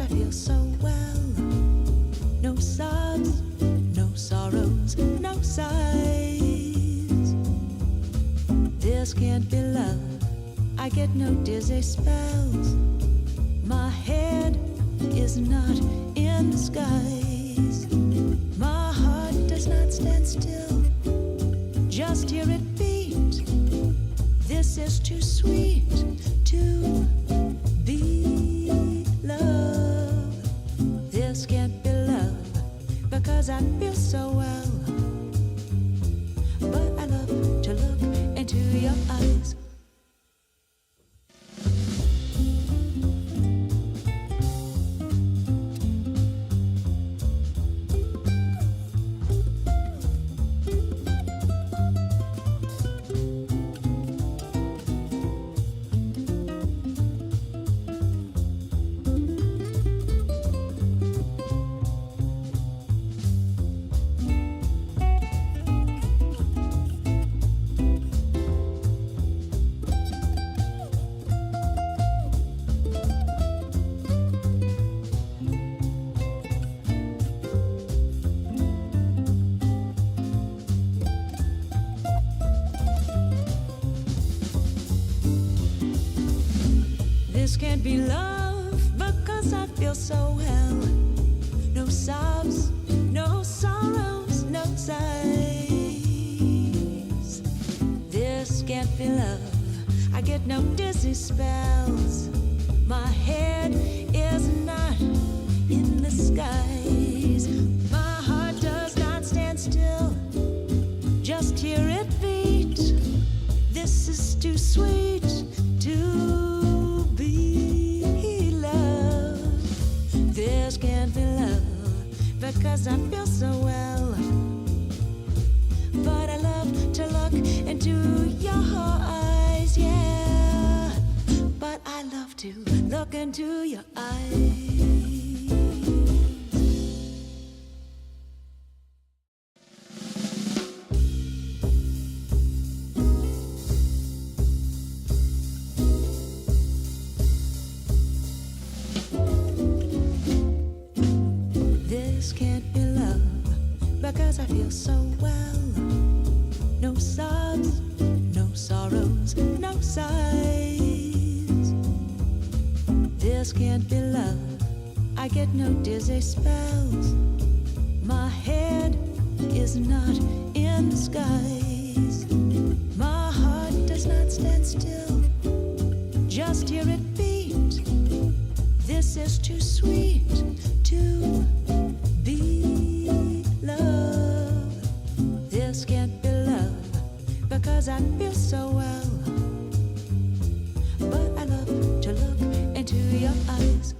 I feel so well. No sobs, no sorrows, no sighs. This can't be love. I get no dizzy spells. My head is not in the skies. My heart does not stand still. Just hear it beat. This is too sweet to be love. This can't be love because I feel so well. But I love to look into your eyes. This can't be love because I feel so well. No sobs, no sorrows, no sighs. This can't be love. I get no dizzy spells. My head is not in the skies. My heart does not stand still. Just hear it beat. This is too sweet to be love. This can't be love because I feel so well. But I love to look into your eyes, yeah. But I love to look into your eyes. This can't be love because I feel so well. No sobs, no sorrows, no sighs. This can't be love. I get no dizzy spells. My head is not in the skies. My heart does not stand still. Just hear it beat. This is too sweet to be love. This can't be love because I feel so well. But I love to look into your eyes.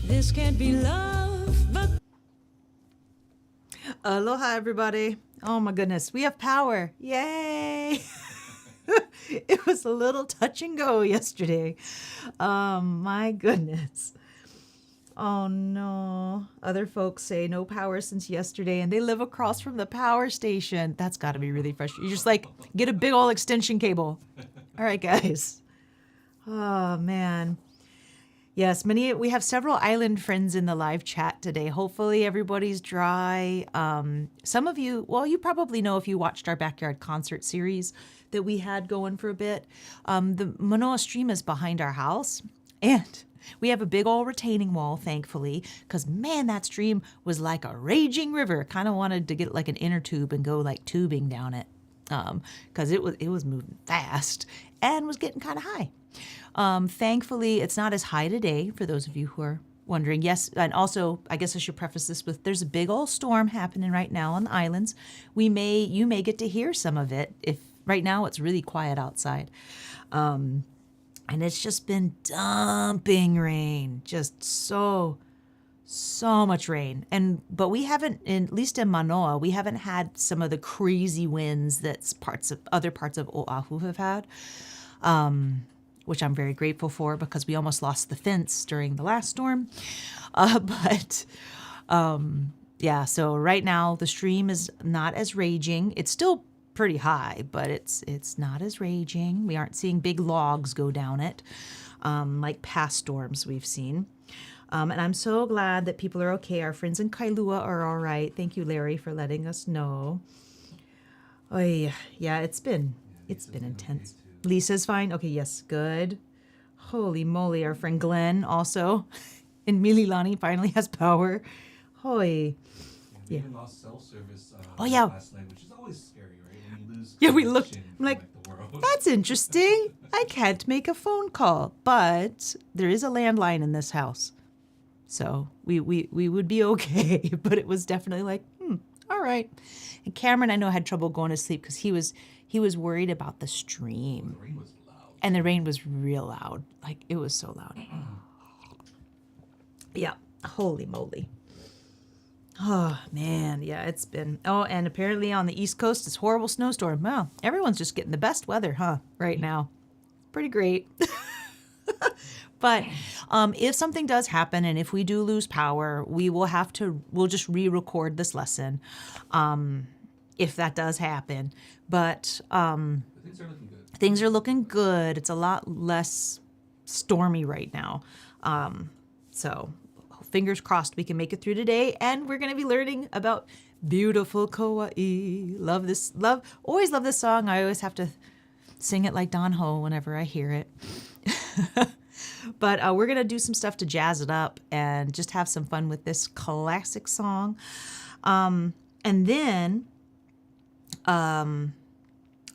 This can't be love, but... Aloha, everybody. Oh my goodness, we have power. Yay! It was a little touch and go yesterday. My goodness. Oh no. Other folks say no power since yesterday and they live across from the power station. That's got to be really frustrating. You just like get a big old extension cable. All right, guys. Oh man. Yes, we have several island friends in the live chat today. Hopefully everybody's dry. Some of you, well, you probably know if you watched our backyard concert series that we had going for a bit. The Manoa stream is behind our house, and we have a big old retaining wall, thankfully, because man, that stream was like a raging river. Kind of wanted to get like an inner tube and go like tubing down it, because it was moving fast and was getting kind of high. Thankfully, it's not as high today, for those of you who are wondering. Yes, and also, I guess I should preface this with there's a big old storm happening right now on the islands. You may get to hear some of it. If right now it's really quiet outside. And it's just been dumping rain, just so much rain. But we haven't, at least in Manoa, we haven't had some of the crazy winds that other parts of Oahu have had, which I'm very grateful for because we almost lost the fence during the last storm. Yeah, so right now the stream is not as raging. It's still pretty high, but it's not as raging. We aren't seeing big logs go down it like past storms we've seen. And I'm so glad that people are okay. Our friends in Kailua are all right. Thank you, Larry, for letting us know. Oh yeah, it's been intense. Lisa's fine. Okay, yes, good. Holy moly, our friend Glenn also in Mililani finally has power. Hoy. We even lost cell service last night, which is always scary, right? When you lose we looked. connection I'm like, from, the world. that's interesting. I can't make a phone call, but there is a landline in this house. So we would be okay, but it was definitely like, all right. And Cameron, I know, had trouble going to sleep because he was worried about the stream. The rain was loud. And the rain was real loud. Like, it was so loud. Yeah. Holy moly. Oh, man. Yeah, it's been... Oh, and apparently on the East Coast, it's horrible snowstorm. Wow. Everyone's just getting the best weather, huh? Right now. Pretty great. But if something does happen and if we do lose power, we'll just re-record this lesson if that does happen. But things are looking good. Things are looking good. It's a lot less stormy right now. So fingers crossed we can make it through today. And we're going to be learning about beautiful Kauai. Always love this song. I always have to sing it like Don Ho whenever I hear it. But we're going to do some stuff to jazz it up and just have some fun with this classic song. And then,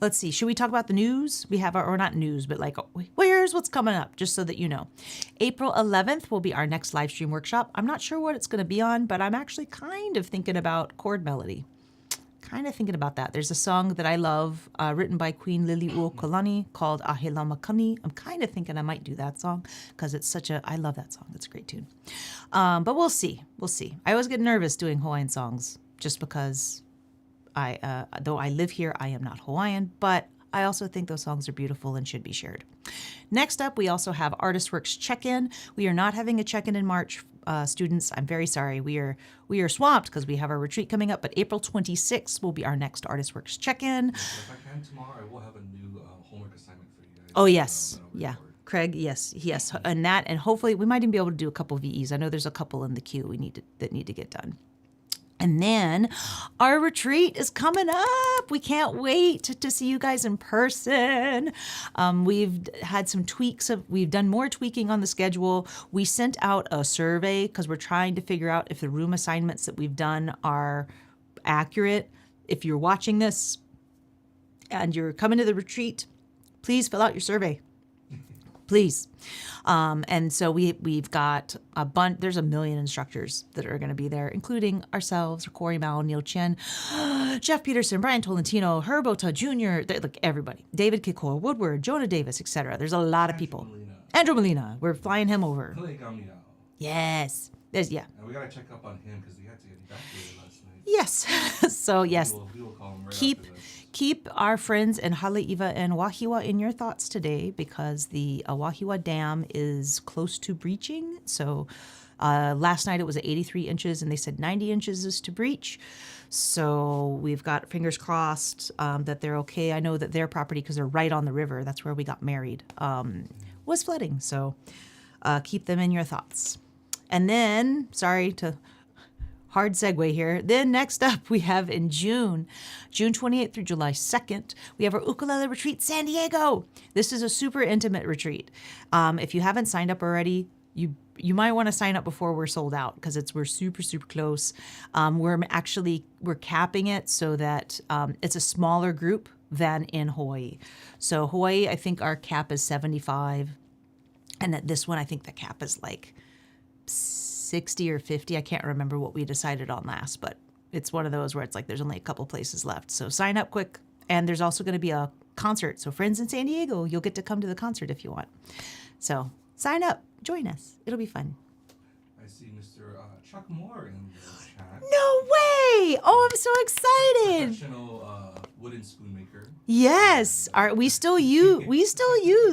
let's see, should we talk about the news? We have or not news, but like, here's what's coming up, just so that you know. April 11th will be our next live stream workshop. I'm not sure what it's going to be on, but I'm actually kind of thinking about chord melody. Kind of thinking about that. There's a song that I love written by Queen Liliuokalani called Ahela Makani. I'm kind of thinking I might do that song because I love that song. It's a great tune. But we'll see. I always get nervous doing Hawaiian songs just because though I live here, I am not Hawaiian, but I also think those songs are beautiful and should be shared. Next up, we also have Artist Works check-in. We are not having a check-in in March, students. I'm very sorry. We are swamped because we have our retreat coming up, but April 26th will be our next Artist Works check-in. If I can tomorrow, I will have a new homework assignment for you guys. Oh, yes. Yeah. Craig, yes. And hopefully we might even be able to do a couple of VEs. I know there's a couple in the queue that need to get done. And then our retreat is coming up. We can't wait to see you guys in person. We've had some tweaks. We've done more tweaking on the schedule. We sent out a survey because we're trying to figure out if the room assignments that we've done are accurate. If you're watching this and you're coming to the retreat, please fill out your survey. Please. And so we've got a bunch, there's a million instructors that are going to be there, including ourselves, Corey Mao, Neil Chen, Jeff Peterson, Brian Tolentino, Herbota Jr., like everybody, David Kikoa, Woodward, Jonah Davis, etc. There's a lot of people. Andrew Molina, we're flying him over. Yes. And we got to check up on him because we had to get evacuated last night. Yes. So yes, We will call him right after this. Keep our friends in Haleiwa and Wahiwa in your thoughts today because the Wahiwa Dam is close to breaching. So last night it was 83 inches and they said 90 inches is to breach. So we've got fingers crossed that they're okay. I know that their property, because they're right on the river, that's where we got married, was flooding. So keep them in your thoughts. And then, hard segue here. Then next up, we have in June 28th through July 2nd, we have our Ukulele Retreat San Diego. This is a super intimate retreat. If you haven't signed up already, you might want to sign up before we're sold out because we're super, super close. We're capping it so that it's a smaller group than in Hawaii. So Hawaii, I think our cap is 75. And at this one, I think the cap is like 60 or 50. I can't remember what we decided on last, but it's one of those where it's like there's only a couple places left. So sign up quick. And there's also going to be a concert. So friends in San Diego, you'll get to come to the concert if you want. So sign up. Join us. It'll be fun. I see Mr. Chuck Moore in the chat. No way! Oh, I'm so excited. Professional wooden spoon maker. Yes, we still use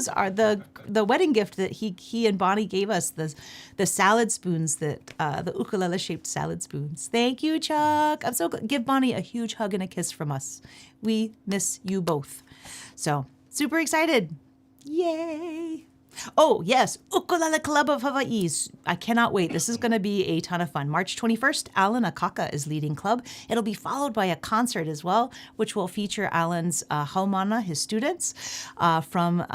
the wedding gift that he and Bonnie gave us, the salad spoons, that the ukulele shaped salad spoons. Thank you, Chuck. I'm so good. Give Bonnie a huge hug and a kiss from us. We miss you both. So super excited. Yay. Oh, yes, Ukulele Club of Hawaii. I cannot wait. This is going to be a ton of fun. March 21st, Alan Akaka is leading club. It'll be followed by a concert as well, which will feature Alan's haumana, his students, from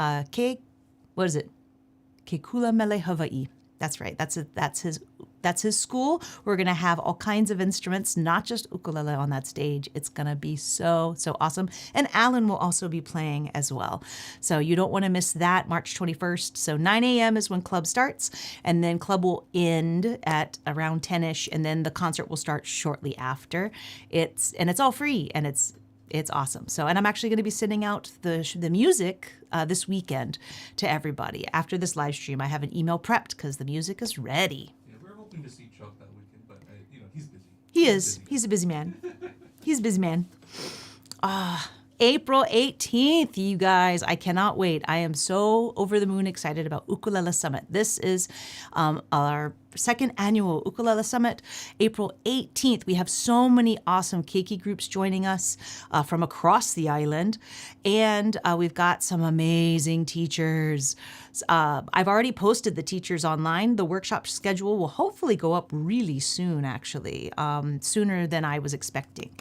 Kekula Mele, Hawaii. That's right. That's his school. We're going to have all kinds of instruments, not just ukulele on that stage. It's going to be so awesome. And Alan will also be playing as well. So you don't want to miss that, March 21st. So 9 a.m. is when club starts, and then club will end at around 10-ish, and then the concert will start shortly after. It's all free, and it's awesome. So, and I'm actually going to be sending out the music this weekend to everybody. After this live stream, I have an email prepped because the music is ready. Yeah, we're hoping to see Chuck that weekend, but he's busy. He is. He's a busy man. He's a busy man. April 18th, you guys. I cannot wait. I am so over the moon excited about Ukulele Summit. This is our second annual Ukulele Summit, April 18th. We have so many awesome keiki groups joining us from across the island, and we've got some amazing teachers. I've already posted the teachers online. The workshop schedule will hopefully go up really soon, actually, sooner than I was expecting.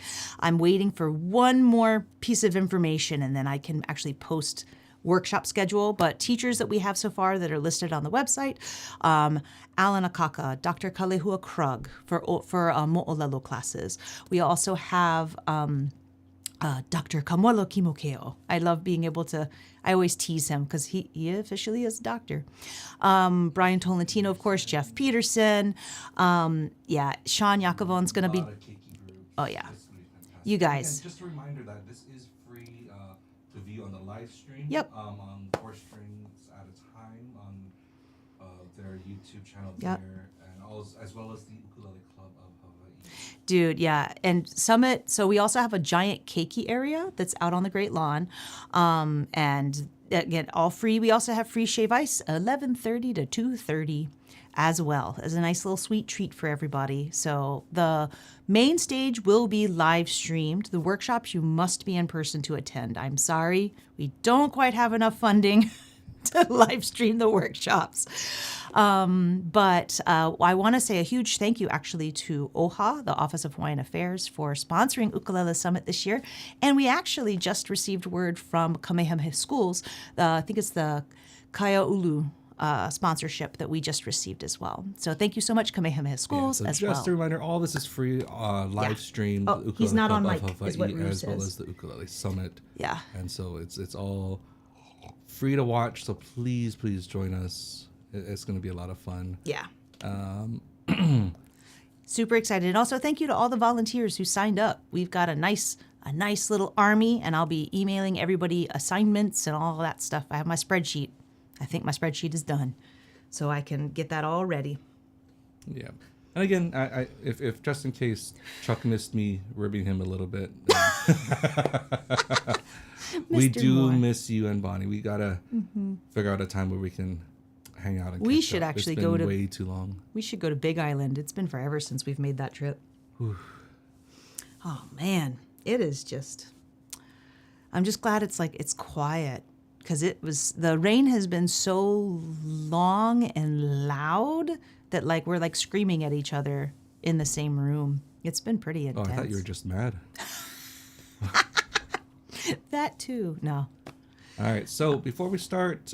I'm waiting for one more piece of information, and then I can actually post workshop schedule. But teachers that we have so far that are listed on the website, Alan Akaka, Dr. Kalehua Krug for Mo'olelo classes. We also have Dr. Kamuelo Kimokeo. I love being able to, I always tease him because he officially is a doctor. Brian Tolentino, of course, Jeff Peterson. Sean Yakovon's going to be. Oh, yeah. You guys. And just a reminder that this is free to view on the live stream. Yep. On 4 strings at a time on their YouTube channel Yep. there, and as well as the Ukulele Club of Hawaii. Dude, yeah. And Summit, so we also have a giant keiki area that's out on the Great Lawn. And again, all free. We also have free shave ice, 11:30 to 2:30 as well, as a nice little sweet treat for everybody. So the main stage will be live streamed. The workshops, you must be in person to attend. I'm sorry, we don't quite have enough funding to live stream the workshops. But I want to say a huge thank you actually to OHA, the Office of Hawaiian Affairs, for sponsoring Ukulele Summit this year. And we actually just received word from Kamehameha Schools, I think it's the Kaiaulu sponsorship that we just received as well. So thank you so much, Kamehameha Schools, as well. Just a reminder, all this is free live stream. Oh, he's not on mic, Hawaii, is what Rue as well says. as the Ukulele Summit. Yeah. And so it's all free to watch. So please join us. It's going to be a lot of fun. Yeah. Super excited. And also thank you to all the volunteers who signed up. We've got a nice little army, and I'll be emailing everybody assignments and all that stuff. I have my spreadsheet. I think my spreadsheet is done, so I can get that all ready. Yeah. And again, I if just in case Chuck missed me ribbing him a little bit, we do Moore. miss you and Bonnie. We gotta figure out a time where we can hang out and We catch should up. actually It's go been to- way too long. We should go to Big Island. It's been forever since we've made that trip. Oh man, it is just. I'm just glad it's quiet, because the rain has been so long and loud that we're screaming at each other in the same room. It's been pretty intense. Oh, I thought you were just mad. That too. No. All right. So before we start,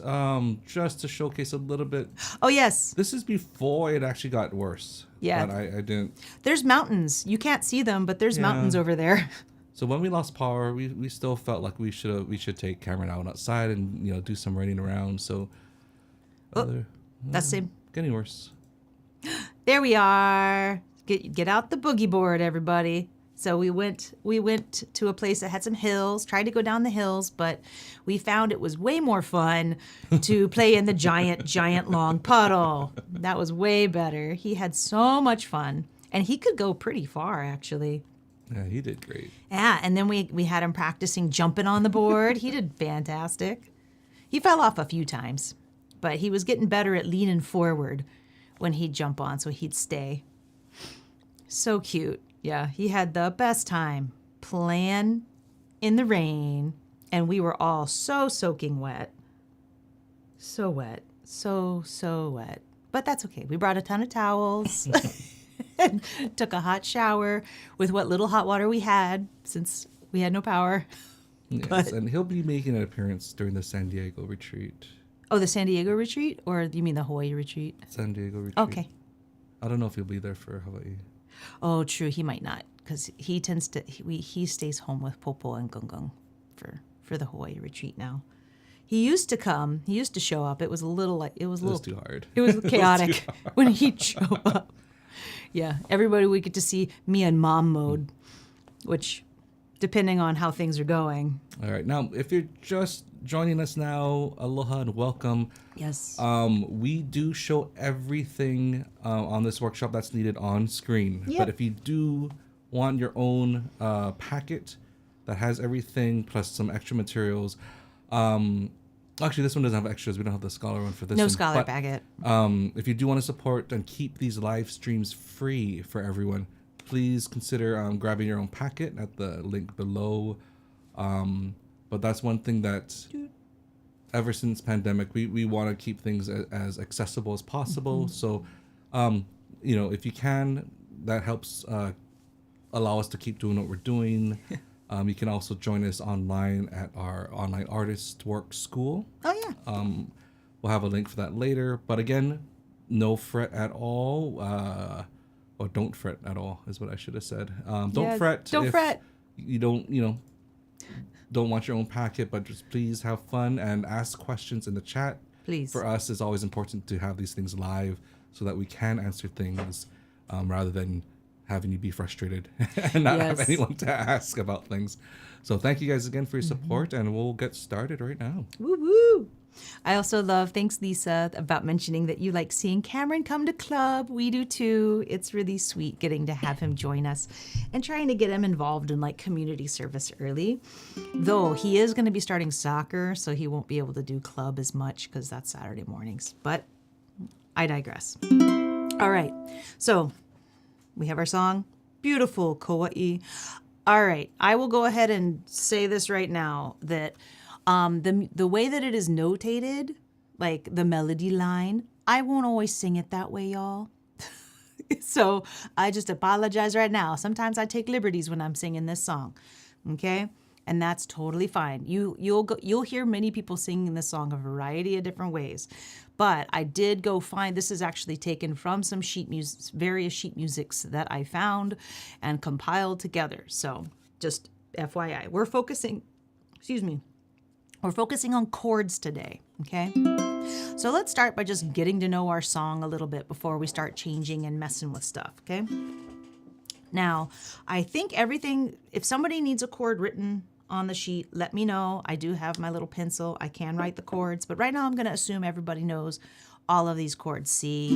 just to showcase a little bit, Oh yes. this is before it actually got worse. Yeah. But I didn't. There's mountains. You can't see them, but there's Yeah. mountains over there. So when we lost power, we still felt like we should take Cameron outside and do some running around. So That's it. getting worse. There we are. Get out the boogie board, everybody. So we went to a place that had some hills, tried to go down the hills, but we found it was way more fun to play in the giant long puddle. That was way better. He had so much fun. And he could go pretty far, actually. Yeah, he did great. Yeah, and then we had him practicing jumping on the board. He did fantastic. He fell off a few times, but he was getting better at leaning forward when he'd jump on, so he'd stay. So cute. Yeah, he had the best time playing in the rain, and we were all so soaking wet. So wet. So wet. But that's okay. We brought a ton of towels and took a hot shower with what little hot water we had since we had no power. Yes, and he'll be making an appearance during the San Diego retreat. Oh, the San Diego retreat? Or you mean the Hawaii retreat? San Diego retreat. Okay. I don't know if he'll be there for Hawaii. Oh, true. He might not, because he tends to. He stays home with Popo and Gung for the Hawaii retreat now. He used to come. He used to show up. It was a little too hard. It was chaotic when he'd show up. Yeah, everybody would get to see me in mom mode, which, depending on how things are going. All right, now if you're just joining us now, aloha and welcome. Yes. We do show everything on this workshop that's needed on screen. Yep. But if you do want your own packet that has everything plus some extra materials, actually this one doesn't have extras. We don't have the Scholar one for this one. No Scholar but, packet. If you do want to support and keep these live streams free for everyone, please consider grabbing your own packet at the link below. But that's one thing that ever since pandemic, we want to keep things as accessible as possible. So, if you can, that helps allow us to keep doing what we're doing. You can also join us online at our online artist work school. Oh, yeah. We'll have a link for that later. But again, no fret at all. Or don't fret at all is what I should have said. Don't fret. Don't fret. You don't want your own packet, but just please have fun and ask questions in the chat. Please. For us, it's always important to have these things live so that we can answer things rather than having you be frustrated and not have anyone to ask about things. So thank you guys again for your support, and we'll get started right now. Woo woo! I also love, thanks Lisa, about mentioning that you like seeing Cameron come to club. We do too. It's really sweet getting to have him join us and trying to get him involved in like community service early. Though he is going to be starting soccer, so he won't be able to do club as much because that's Saturday mornings. But I digress. All right. So we have our song, Beautiful Kauai. All right. I will go ahead and say this right now that the way that it is notated, like the melody line, I won't always sing it that way, y'all. So I just apologize right now. Sometimes I take liberties when I'm singing this song, okay? And that's totally fine. You'll hear many people singing this song a variety of different ways. But I did go find, this is actually taken from some various sheet musics that I found and compiled together. So just FYI, we're focusing on chords today, okay? So let's start by just getting to know our song a little bit before we start changing and messing with stuff, okay? Now, I think everything, if somebody needs a chord written on the sheet, let me know. I do have my little pencil. I can write the chords, but right now I'm going to assume everybody knows all of these chords. C,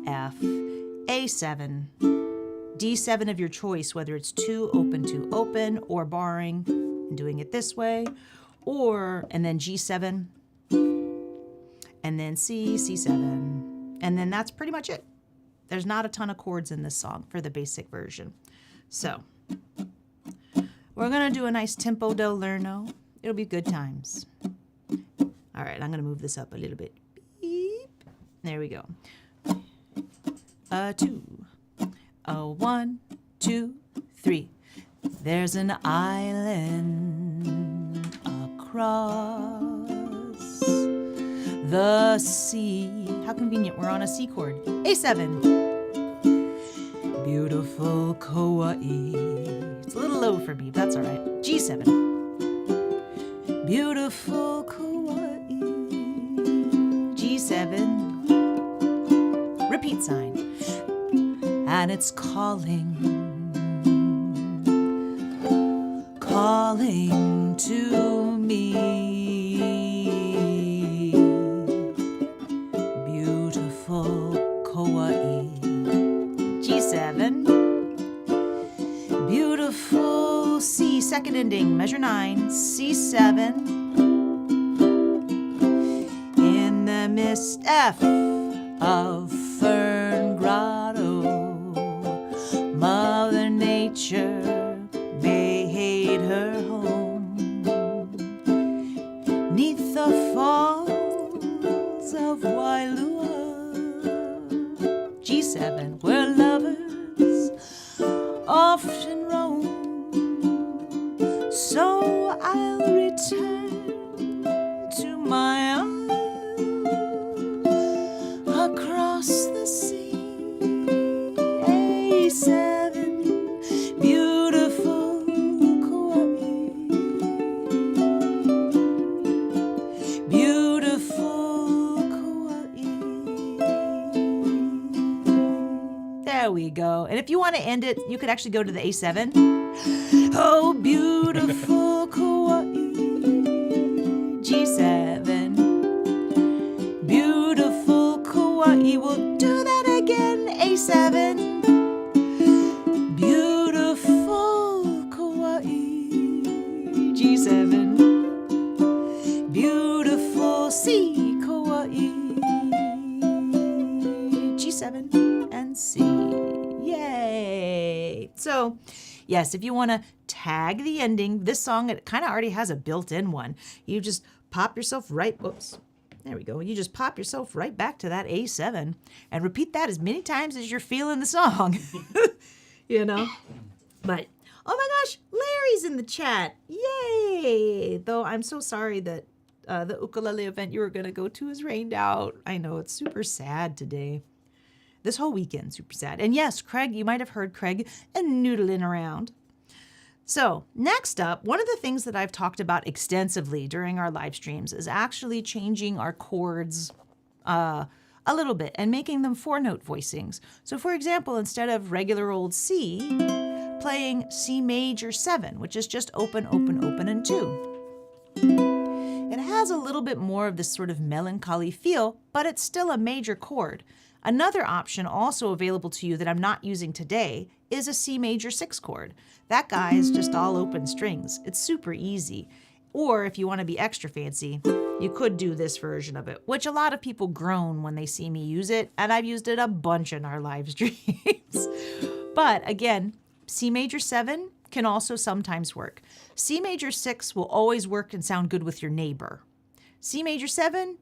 F, A7, D7 of your choice, whether it's two open, or barring and doing it this way, and then G7, and then C, C7, and then that's pretty much it. There's not a ton of chords in this song for the basic version. So we're going to do a nice tempo del lerno. It'll be good times. All right, I'm going to move this up a little bit. Beep. There we go. 2, 1, 2, 3. There's an island across the sea. How convenient. We're on a C chord. A7. Beautiful Kauai. It's a little low for me, but that's all right. G7. Beautiful Kauai. G7. Repeat sign. And it's calling to me. Beautiful Kauai. G7. Beautiful C, second ending, measure 9, C7. In the mist, F of Fern Grotto. Mother Nature may hate her home. Neath the falls of Wailua. G7, where lovers often roam. So I'll return to my isle across the sea. A7, beautiful Kauai. Beautiful Kauai. There we go. And if you want to end it, you could actually go to the A7. Oh, beautiful Kauai. G7. Beautiful Kauai. We'll do that again. A7. Beautiful Kauai. G7. Beautiful C, Kauai. G7 and C. Yay! So, yes, if you want to tag the ending, this song, it kind of already has a built-in one. You just pop yourself right, whoops, there we go. You just pop yourself right back to that A7 and repeat that as many times as you're feeling the song, you know? But, oh my gosh, Larry's in the chat. Yay! Though I'm so sorry that the ukulele event you were going to go to is rained out. I know, it's super sad today. This whole weekend, super sad. And yes, Craig, you might have heard Craig noodling around. So next up, one of the things that I've talked about extensively during our live streams is actually changing our chords a little bit and making them 4-note voicings. So for example, instead of regular old C, playing C major 7, which is just open, open, open, and 2. It has a little bit more of this sort of melancholy feel, but it's still a major chord. Another option also available to you that I'm not using today is a C major 6 chord. That guy is just all open strings. It's super easy. Or if you want to be extra fancy, you could do this version of it, which a lot of people groan when they see me use it, and I've used it a bunch in our live streams. But again, C major 7 can also sometimes work. C major 6 will always work and sound good with your neighbor. C major 7,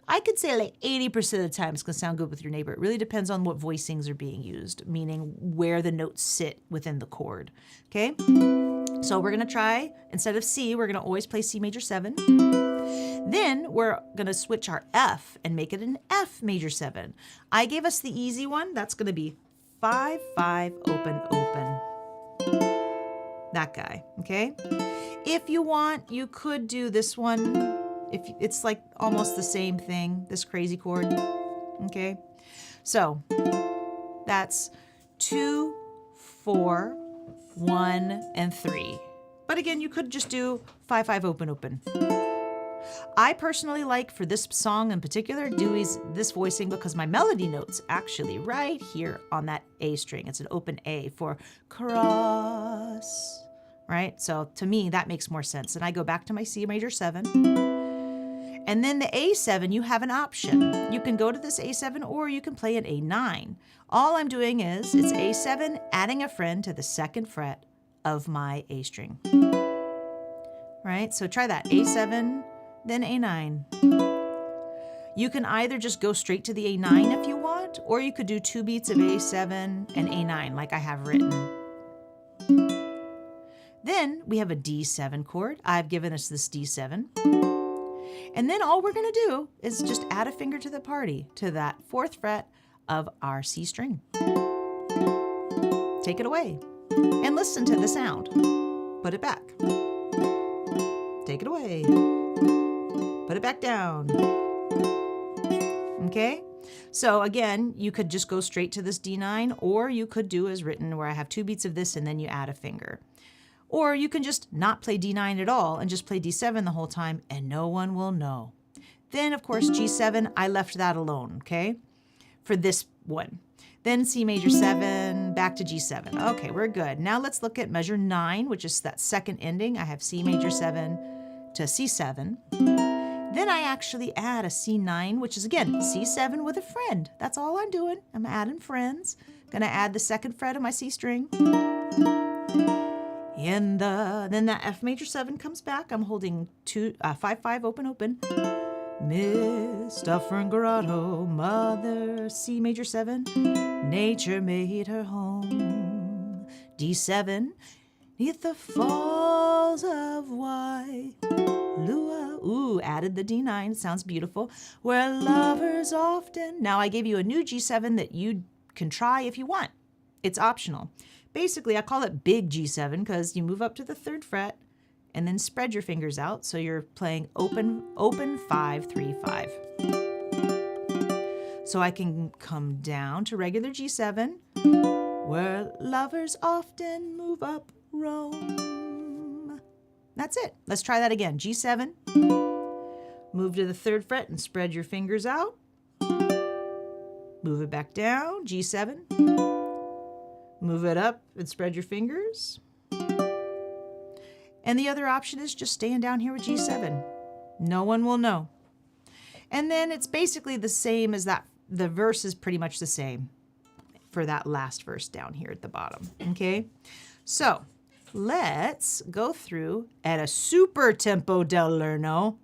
I could say like 80% of the time it's going to sound good with your neighbor. It really depends on what voicings are being used, meaning where the notes sit within the chord. Okay? So we're going to try, instead of C, we're going to always play C major 7. Then we're going to switch our F and make it an F major 7. I gave us the easy one. That's going to be 5, 5, open, open. That guy, okay? If you want, you could do this one. If it's like almost the same thing, this crazy chord, okay? So that's 2, 4, 1, and 3. But again, you could just do 5, 5, open, open. I personally like, for this song in particular, Dewey's this voicing because my melody note's actually right here on that A string. It's an open A for cross, right? So to me, that makes more sense. And I go back to my C major 7. And then the A7, you have an option. You can go to this A7 or you can play an A9. All I'm doing is, it's A7 adding a friend to the 2nd fret of my A string. Right? So try that. A7, then A9. You can either just go straight to the A9 if you want, or you could do 2 beats of A7 and A9 like I have written. Then we have a D7 chord. I've given us this D7. And then all we're going to do is just add a finger to the party to that 4th fret of our C string. Take it away. And listen to the sound. Put it back. Take it away. Put it back down. Okay? So again, you could just go straight to this D9, or you could do as written where I have 2 beats of this and then you add a finger. Or you can just not play D9 at all and just play D7 the whole time and no one will know. Then of course G7, I left that alone, okay? For this one. Then C major 7, back to G7. Okay, we're good. Now let's look at measure 9, which is that second ending. I have C major 7 to C7. Then I actually add a C9, which is again C7 with a friend. That's all I'm doing. I'm adding friends. Gonna add the second fret of my C string. Then that F major 7 comes back. I'm holding 5/5 open. Mr. Fern Grotto, mother, C major 7. Nature made her home. D7, neath the falls of Wailua. Ooh, added the D9. Sounds beautiful. Where lovers often. Now I gave you a new G7 that you can try if you want. It's optional. Basically, I call it big G7 because you move up to the 3rd fret and then spread your fingers out. So you're playing open 5, 3, 5. So I can come down to regular G7, where lovers often move up Rome. That's it. Let's try that again. G7, move to the 3rd fret and spread your fingers out. Move it back down, G7. Move it up and spread your fingers. And the other option is just staying down here with G7. No one will know. And then it's basically the same as that. The verse is pretty much the same for that last verse down here at the bottom. Okay? So let's go through at a super tempo del lerno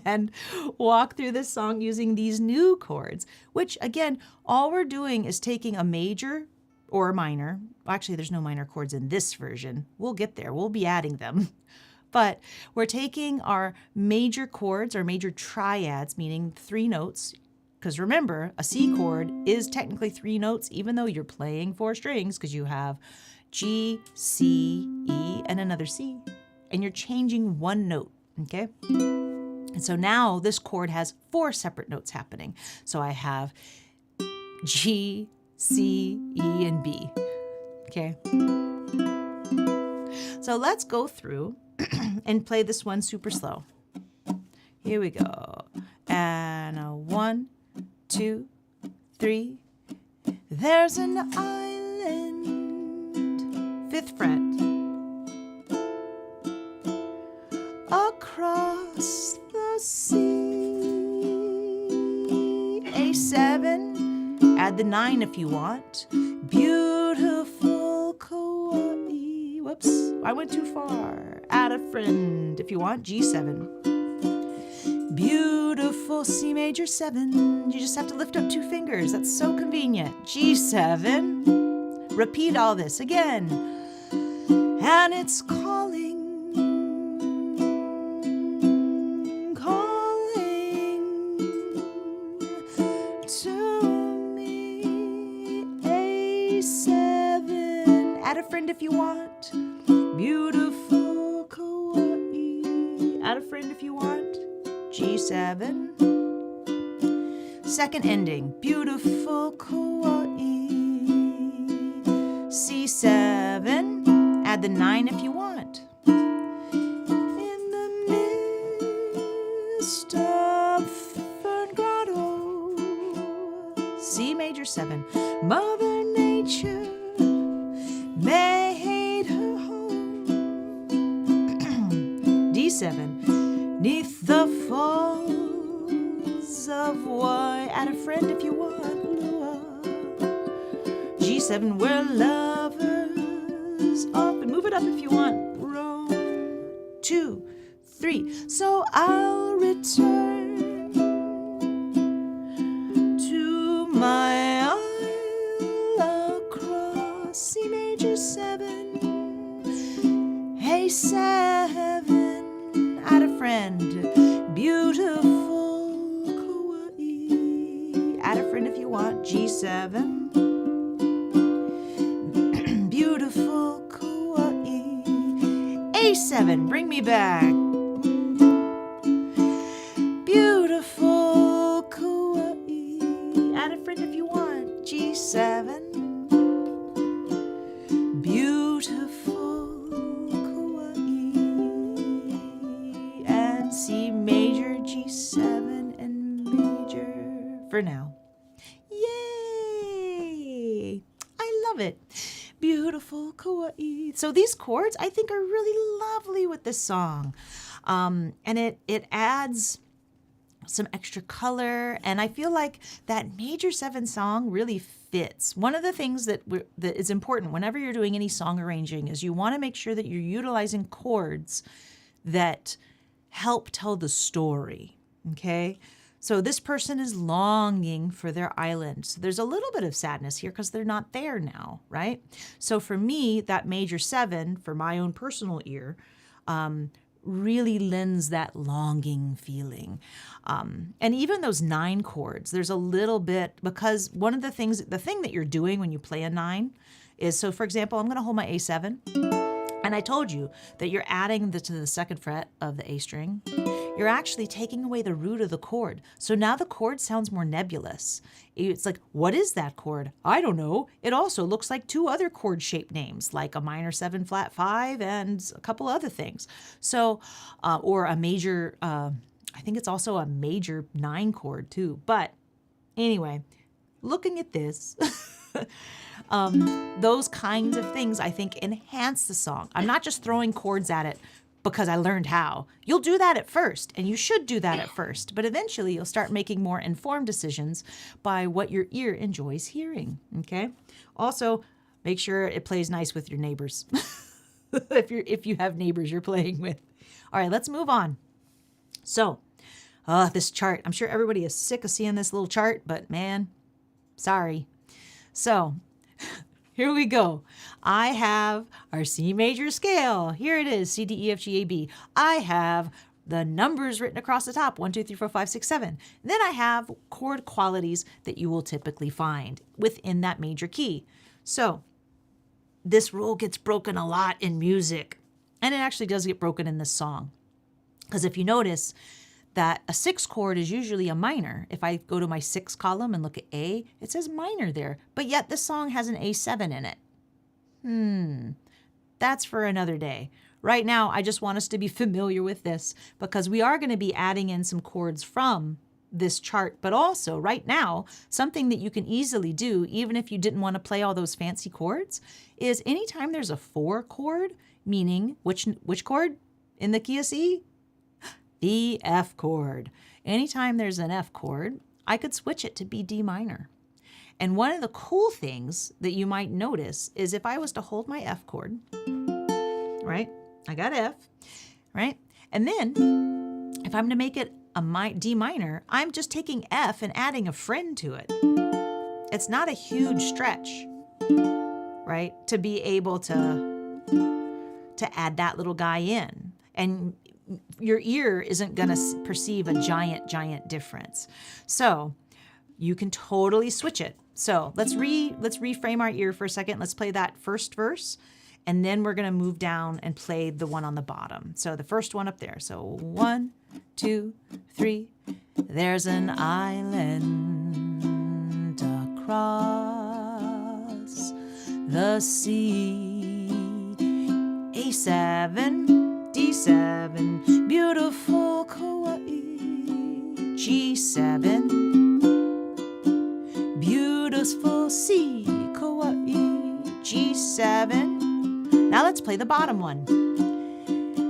and walk through this song using these new chords, which again, all we're doing is taking a major or a minor. Actually, there's no minor chords in this version. We'll get there. We'll be adding them. But we're taking our major chords, our major triads, meaning 3 notes. Because remember, a C chord is technically 3 notes, even though you're playing 4 strings, because you have G, C, E, and another C. And you're changing 1 note, okay? And so now this chord has 4 separate notes happening. So I have G, C, E, and B, okay? So let's go through and play this one super slow. Here we go. And a 1, 2, 3. There's an island, 5th fret, across the sea. A7, add the 9 if you want. Beautiful Kaua. Whoops, I went too far. Add a friend if you want. G7. Beautiful C major 7. You just have to lift up 2 fingers. That's so convenient. G7. Repeat all this again. And it's calling, calling to me. A7. Add a friend if you want. Beautiful Kaua. Add a friend if you want. G7. Second ending, beautiful Kaua. C7, add the 9 if you want. In the midst of Fern Grotto. C major 7, Mother Nature made her home. D7, neath the falls of Wye. Add a friend if you want. G7, where lovers often. Move it up if you want. Row 2, 3. So I'll return to my isle across C major 7. A7, add a friend. Beautiful Kaua. Add a friend if you want. G7. A7, bring me back. Beautiful Kauai. Add a friend if you want. G7. Beautiful Kauai. And C major, G7, and major for now. Yay! I love it. Beautiful Kauai. So these chords I think are really lovely with this song. And it adds some extra color, and I feel like that major 7 song really fits. One of the things that is important whenever you're doing any song arranging is you want to make sure that you're utilizing chords that help tell the story, okay? So this person is longing for their island. So there's a little bit of sadness here because they're not there now, right? So for me, that major 7, for my own personal ear, really lends that longing feeling. And even those 9 chords, there's a little bit, because one of the thing that you're doing when you play a 9 is, so for example, I'm going to hold my A7. And I told you that you're adding to the 2nd fret of the A string. You're actually taking away the root of the chord. So now the chord sounds more nebulous. It's like, what is that chord? I don't know. It also looks like 2 other chord shape names, like a minor 7 flat 5 and a couple other things. So, or a major, I think it's also a major 9 chord too. But anyway, looking at this, those kinds of things I think enhance the song. I'm not just throwing chords at it because I learned how. You'll do that at first, and you should do that at first, but eventually you'll start making more informed decisions by what your ear enjoys hearing, Also, make sure it plays nice with your neighbors, if you have neighbors you're playing with. All right, let's move on. So, this chart, I'm sure everybody is sick of seeing this little chart, but man, sorry. So, here we go. I have our C major scale. Here it is, C, D, E, F, G, A, B. I have the numbers written across the top, 1, 2, 3, 4, 5, 6, 7. Then I have chord qualities that you will typically find within that major key. So this rule gets broken a lot in music, and it actually does get broken in this song. Because if you notice that a 6 chord is usually a minor. If I go to my 6 column and look at A, it says minor there, but yet this song has an A7 in it. That's for another day. Right now, I just want us to be familiar with this because we are going to be adding in some chords from this chart, but also right now, something that you can easily do, even if you didn't want to play all those fancy chords, is anytime there's a 4 chord, meaning which chord in the key of C? The F chord. Anytime there's an F chord, I could switch it to be D minor. And one of the cool things that you might notice is if I was to hold my F chord, right? I got F, right? And then if I'm to make it a D minor, I'm just taking F and adding a friend to it. It's not a huge stretch, right? To be able to add that little guy in. And your ear isn't going to perceive a giant difference. So you can totally switch it. So let's reframe our ear for a second. Let's play that first verse, and then we're going to move down and play the one on the bottom. So the first one up there. So 1, 2, 3. There's an island across the sea. A7. D7, beautiful Kauai. G7, beautiful C, Kauai. G7. Now let's play the bottom one.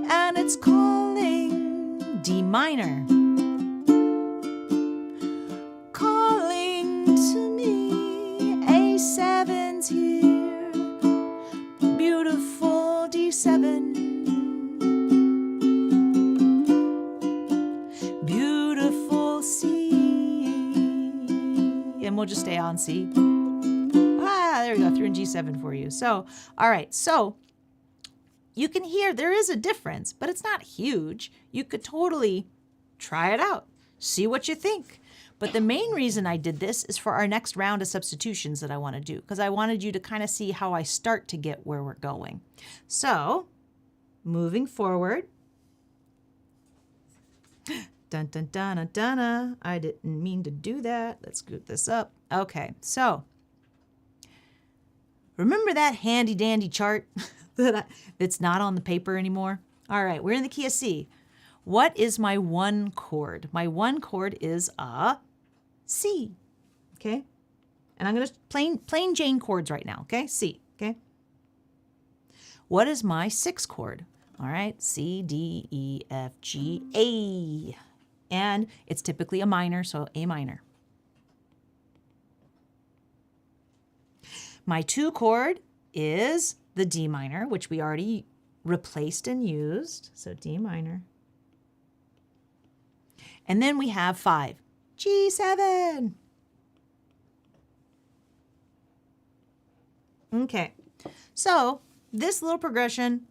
And it's calling D minor. Calling to me, A7's here. Beautiful D7. And we'll just stay on C. There we go, threw in G7 for you. So, all right, so you can hear there is a difference, but it's not huge. You could totally try it out, see what you think. But the main reason I did this is for our next round of substitutions that I want to do, because I wanted you to kind of see how I start to get where we're going. So moving forward. Dun, dun, dun, dun, dun, dun. I didn't mean to do that. Let's scoot this up. Okay, so remember that handy dandy chart that's not on the paper anymore? All right, we're in the key of C. What is my one chord? My one chord is a C, okay? And I'm going to plain Jane chords right now, okay? C, okay? What is my sixth chord? All right, C, D, E, F, G, A. And it's typically a minor, so A minor. My two chord is the D minor, which we already replaced and used, so D minor. And then we have 5, G7. Okay, so this little progression,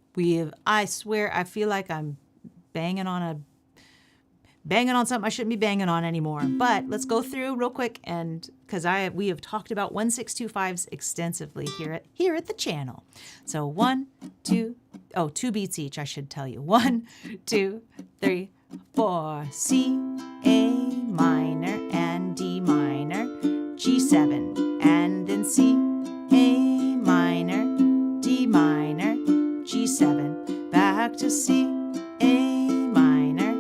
I swear, I feel like I'm banging on something I shouldn't be banging on anymore. But let's go through real quick, and because we have talked about 1, 6, 2, 5s extensively here at the channel. So 1, 2, 2 beats each, I should tell you. 1, 2, 3, 4, C, A minor and D minor, G7, and then C, A minor, D minor, G7, back to C, A minor,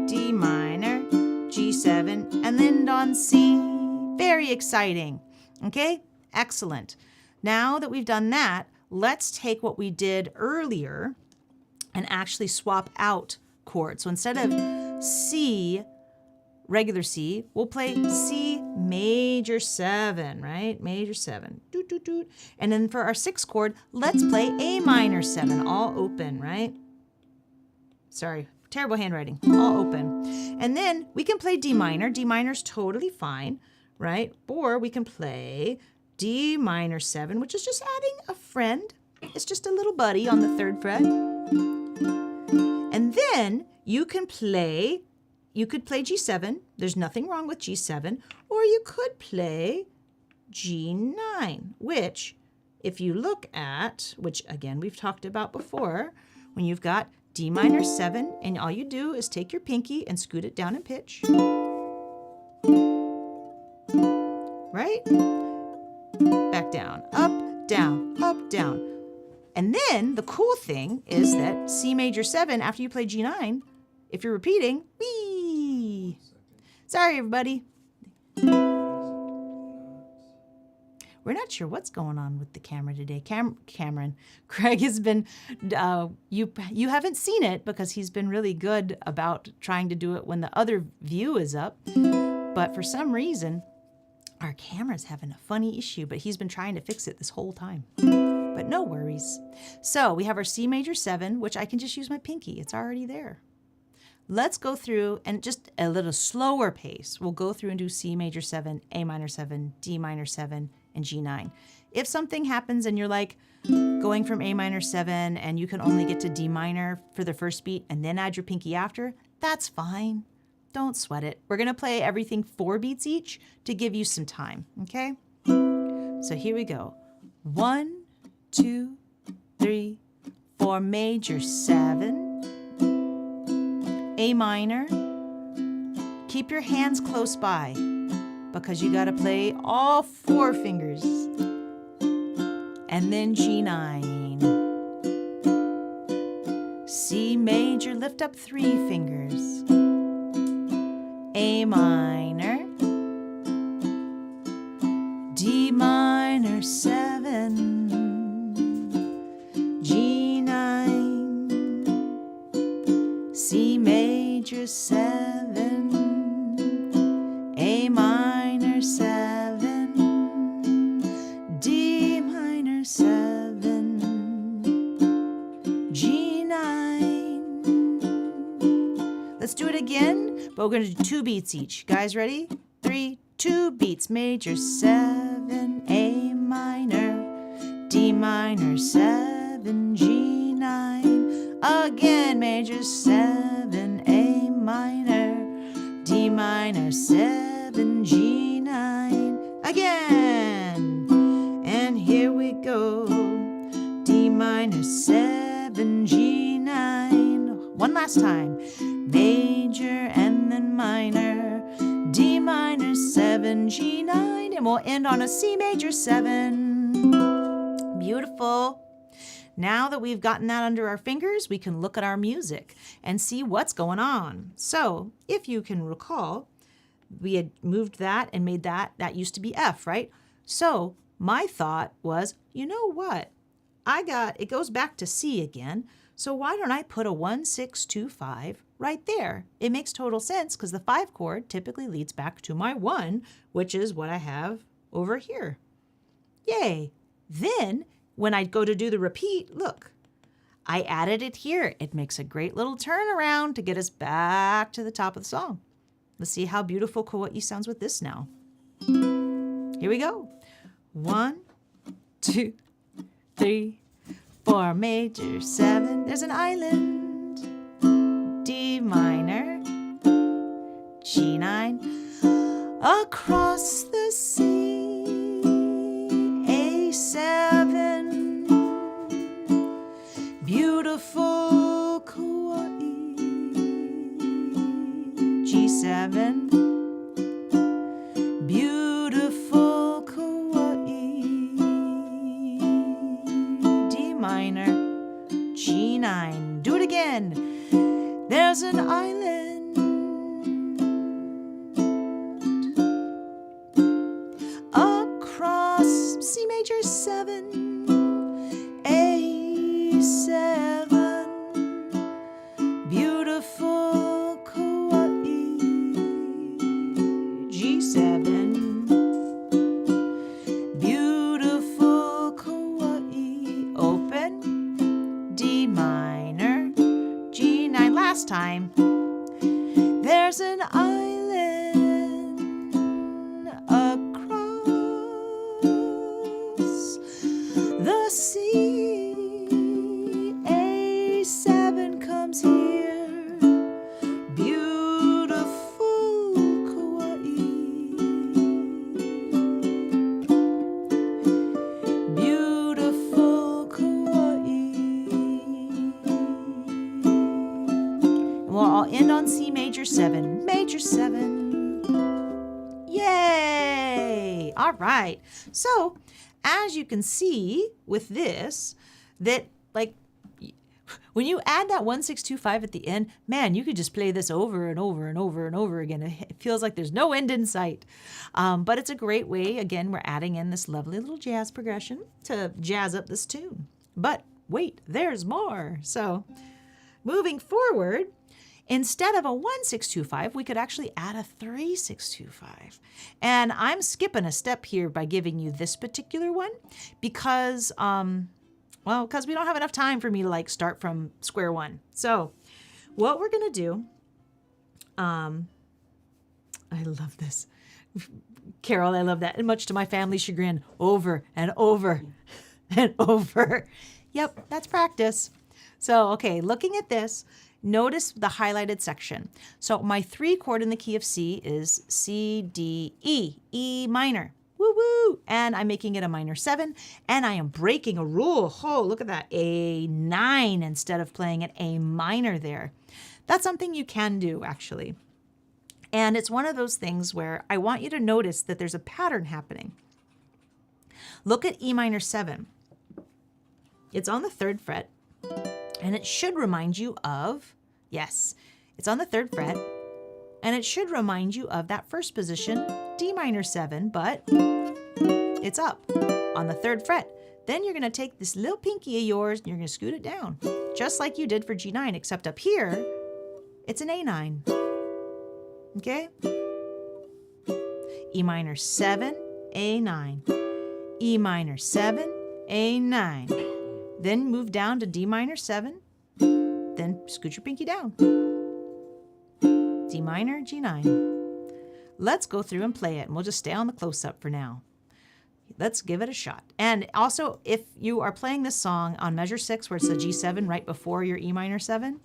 D minor, G7, and then on C. Very exciting. Okay, excellent. Now that we've done that, let's take what we did earlier and actually swap out chords. So instead of C, regular C, we'll play C major 7, right? Major 7. Doot, doot, doot. And then for our sixth chord, let's play A minor 7, all open, right? Sorry, terrible handwriting, all open. And then we can play D minor. D minor's totally fine, right? Or we can play D minor 7, which is just adding a friend. It's just a little buddy on the 3rd fret. And then you could play G7. There's nothing wrong with G7. Or you could play G9, which if you look at, which again we've talked about before, when you've got D minor 7 and all you do is take your pinky and scoot it down in pitch. Right? Back down, up, down, up, down. And then the cool thing is that C major 7, after you play G9, if you're repeating, wee. Sorry, everybody. We're not sure what's going on with the camera today. Cameron, Craig has been, you haven't seen it because he's been really good about trying to do it when the other view is up. But for some reason, our camera's having a funny issue, but he's been trying to fix it this whole time. But no worries. So we have our C major 7, which I can just use my pinky. It's already there. Let's go through and just a little slower pace. We'll go through and do C major 7, A minor 7, D minor 7, and G9. If something happens and you're like going from A minor 7 and you can only get to D minor for the first beat and then add your pinky after, that's fine. Don't sweat it. We're going to play everything 4 beats each to give you some time, okay? So here we go. 1, 2, 3, 4, major 7, A minor. Keep your hands close by because you got to play all 4 fingers. And then G9. C major, lift up 3 fingers. A minor. D minor 7. G9, C major 7, A minor 7, D minor 7, G9. Let's do it again, but we're going to do 2 beats each. Guys, ready? 3, 2 beats. Major 7, A minor, D minor 7, G9. Again, major 7, A minor, D minor 7, G9. Again. And here we go. D minor 7, G9. One last time. Major and then minor, D minor 7, G9, and we'll end on a C major 7. Beautiful. Now that we've gotten that under our fingers, we can look at our music and see what's going on. So if you can recall, we had moved that and made that used to be F, right? So my thought was, you know what? It goes back to C again. So why don't I put a 1, 6, 2, 5 right there? It makes total sense because the 5 chord typically leads back to my 1, which is what I have over here. Yay. Then when I go to do the repeat, look, I added it here. It makes a great little turnaround to get us back to the top of the song. Let's see how beautiful Kauai sounds with this now. Here we go. 1, 2, 3, 4, major 7. There's an island. D minor, G9, across the sea, A7, beautiful Kauai, G7, beautiful Kauai, D minor, G9. Do it again. There's an island across C major 7, A7, beautiful Kauai, G7, beautiful Kauai, open, D minor, G9. Last time. There's an island across the sea, A7 comes here, beautiful Kauai, beautiful Kauai. Well, I'll end on C major 7, major 7. Yay! All right. So, as you can see with this, that like when you add that 1, 6, 2, 5 at the end, man, you could just play this over and over and over and over again. It feels like there's no end in sight. But it's a great way. Again, we're adding in this lovely little jazz progression to jazz up this tune. But wait, there's more. So, moving forward, instead of a 1, 6, 2, 5, we could actually add a 3, 6, 2, 5. And I'm skipping a step here by giving you this particular one because, because we don't have enough time for me to like start from square one. So what we're going to do, I love this. Carol, I love that. And much to my family's chagrin, over and over and over. Yep, that's practice. So, okay, looking at this, notice the highlighted section. So my 3 chord in the key of C is C, D, E, E minor. Woo woo! And I'm making it a minor 7, and I am breaking a rule. Oh, look at that, A9 instead of playing an A minor there. That's something you can do, actually. And it's one of those things where I want you to notice that there's a pattern happening. Look at E minor 7. It's on the 3rd fret. And it should remind you of, yes, it's on the 3rd fret, and it should remind you of that first position, D minor 7, but it's up on the 3rd fret. Then you're going to take this little pinky of yours and you're going to scoot it down, just like you did for G9, except up here, it's an A9. Okay? E minor 7, A9. E minor 7, A9. Then move down to D minor 7, then scoot your pinky down. D minor, G9. Let's go through and play it, and we'll just stay on the close-up for now. Let's give it a shot. And also, if you are playing this song on measure 6, where it's the G7 right before your E minor 7,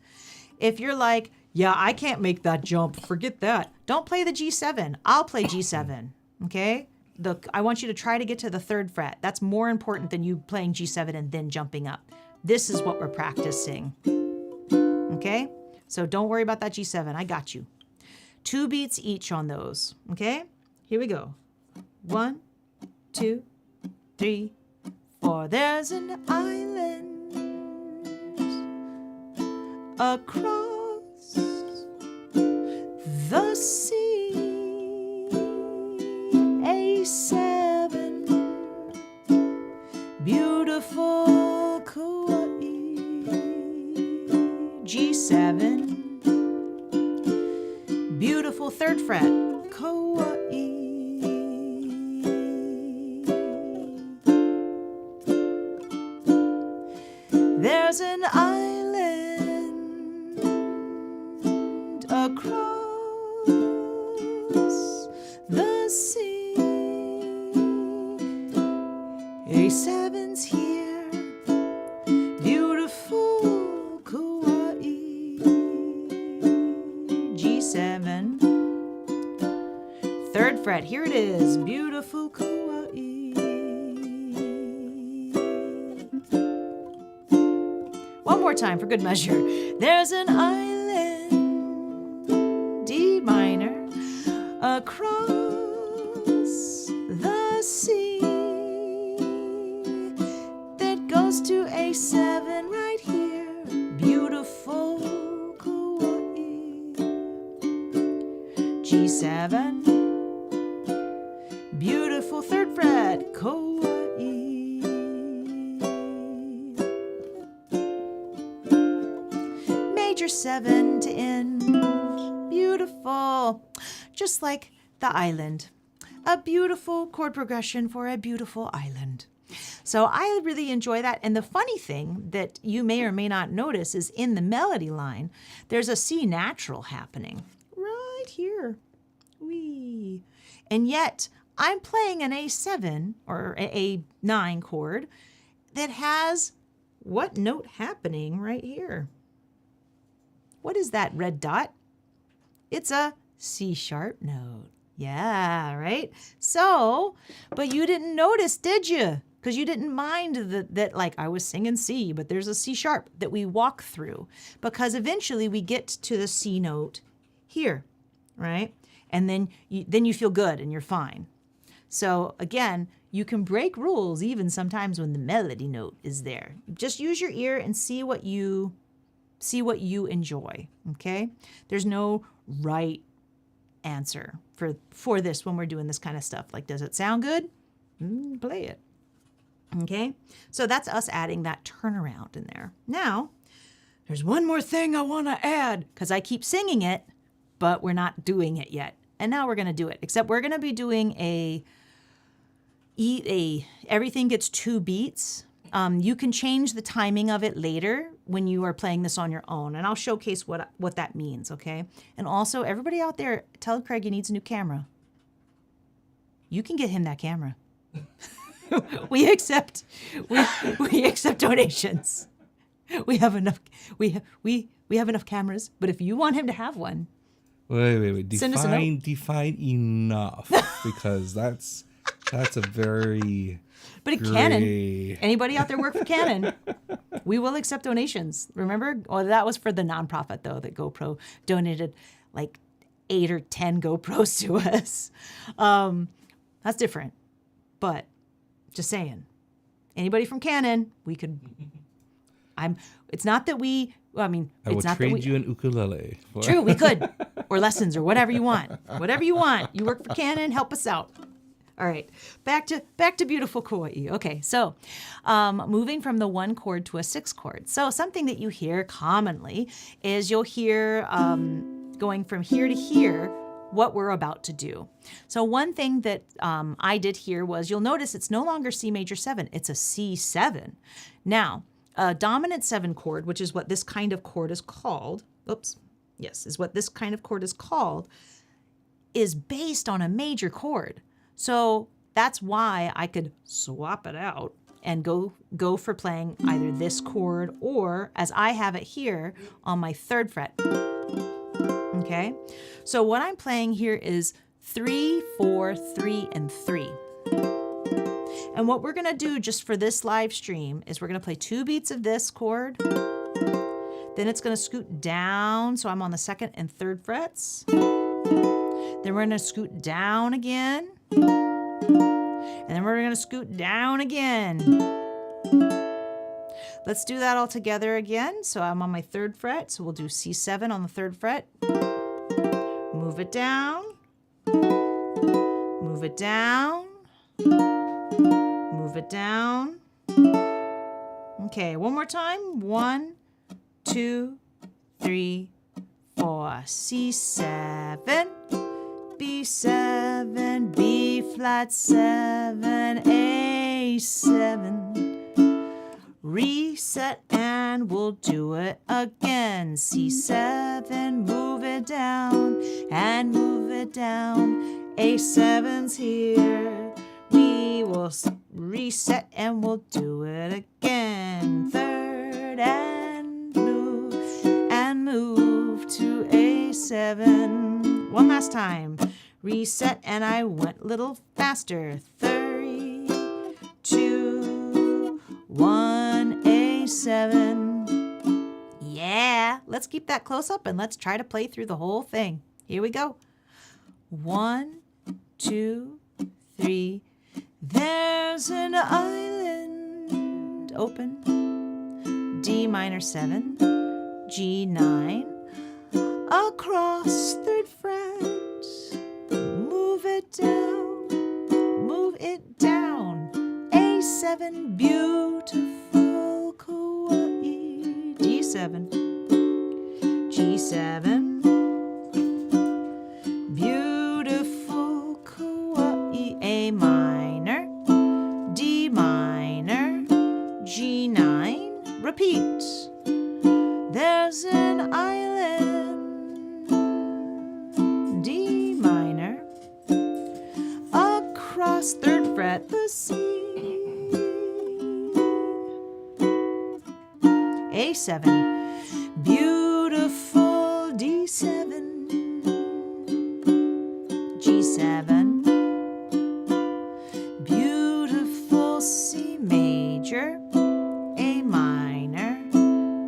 if you're like, yeah, I can't make that jump, forget that, don't play the G7. I'll play G7, okay? I want you to try to get to the 3rd fret. That's more important than you playing G7 and then jumping up. This is what we're practicing. Okay? So don't worry about that G7. I got you. 2 beats each on those. Okay? Here we go. 1, 2, 3, 4. There's an island across the sea. A7. Beautiful Kauai. G7. Beautiful 3rd fret. Kauai. There's an island across the sea. A7's here. Beautiful Kauai. G7. 3rd fret. Here it is. Beautiful Kauai. One more time for good measure. There's an island, D minor, across the sea that goes to A7 right here. Beautiful Kauai. G7. Beautiful 3rd fret. Kauai. Major 7 to end. Beautiful. Just like the island. A beautiful chord progression for a beautiful island. So I really enjoy that. And the funny thing that you may or may not notice is in the melody line, there's a C natural happening right here. Wee. And yet I'm playing an A7 or a A9 chord that has what note happening right here? What is that red dot? It's a C sharp note. Yeah, right? So, but you didn't notice, did you? Because you didn't mind that like I was singing C, but there's a C sharp that we walk through because eventually we get to the C note here, right? And then you feel good and you're fine. So again, you can break rules even sometimes when the melody note is there. Just use your ear and see what you enjoy, okay? There's no right answer for this when we're doing this kind of stuff. Like, does it sound good? Play it, okay? So that's us adding that turnaround in there. Now, there's one more thing I want to add because I keep singing it, but we're not doing it yet. And now we're going to do it, except we're going to be doing everything gets 2 beats. You can change the timing of it later when you are playing this on your own, and I'll showcase what that means, okay? And also, everybody out there, tell Craig he needs a new camera. You can get him that camera. we accept donations. We have enough. We have enough cameras, but if you want him to have one, wait. Define enough because that's a very. But at Canon, anybody out there work for Canon, we will accept donations. Remember? Oh, that was for the nonprofit, though, that GoPro donated like 8 or 10 GoPros to us. That's different. But just saying, anybody from Canon, we could. It's not that we. Well, I mean, I will it's not trade that we, you an ukulele. True, we could, or lessons, or whatever you want. Whatever you want. You work for Canon, help us out. All right, back to beautiful Kauai. Okay, so moving from the 1 chord to a 6 chord. So something that you hear commonly is you'll hear going from here to here what we're about to do. So one thing that I did here was you'll notice it's no longer C major 7, it's a C7. Now, a dominant 7 chord, which is what this kind of chord is called, is what this kind of chord is called, is based on a major chord. So that's why I could swap it out and go for playing either this chord or, as I have it here, on my 3rd fret. Okay? So what I'm playing here is 3, 4, 3, and 3. And what we're going to do just for this live stream is we're going to play 2 beats of this chord, Then it's going to scoot down. So I'm on the 2nd and 3rd frets. Then we're going to scoot down again. And then we're going to scoot down again. Let's do that all together again. So I'm on my 3rd fret. So we'll do C7 on the 3rd fret. Move it down. Move it down. Move it down. Okay, one more time. 1, 2, 3, 4. C7, B7, B flat 7, A7. Reset and we'll do it again. C7, move it down and move it down. A7's here. We will reset and we'll do it again. 3rd and move to A7. One last time. Reset and I went a little faster. 3, 2, 1, A7. Yeah, let's keep that close up and let's try to play through the whole thing. Here we go. 1, 2, 3. There's an island open. D minor 7, G9, across 3rd fret. Move it down, move it down. A7, beautiful Kauai. D7, G7. Beautiful Kauai. A minor, D minor, G9. Repeat. There's an island, D minor, across 3rd fret, the C. A7, beautiful D7, G7, beautiful C major, A minor,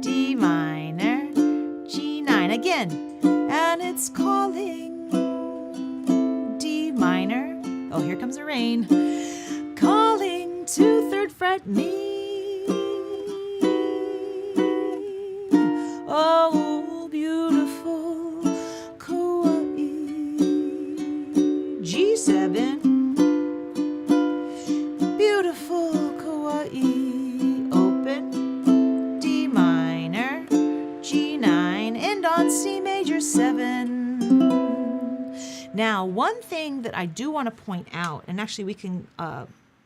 D minor, G9 again, and it's calling D minor. Oh, here comes the rain. Calling to 3rd fret me. Oh, beautiful Kauai. G7, beautiful Kauai. Open, D minor, G9, end on C major 7. Now, one thing that I do want to point out, and actually we can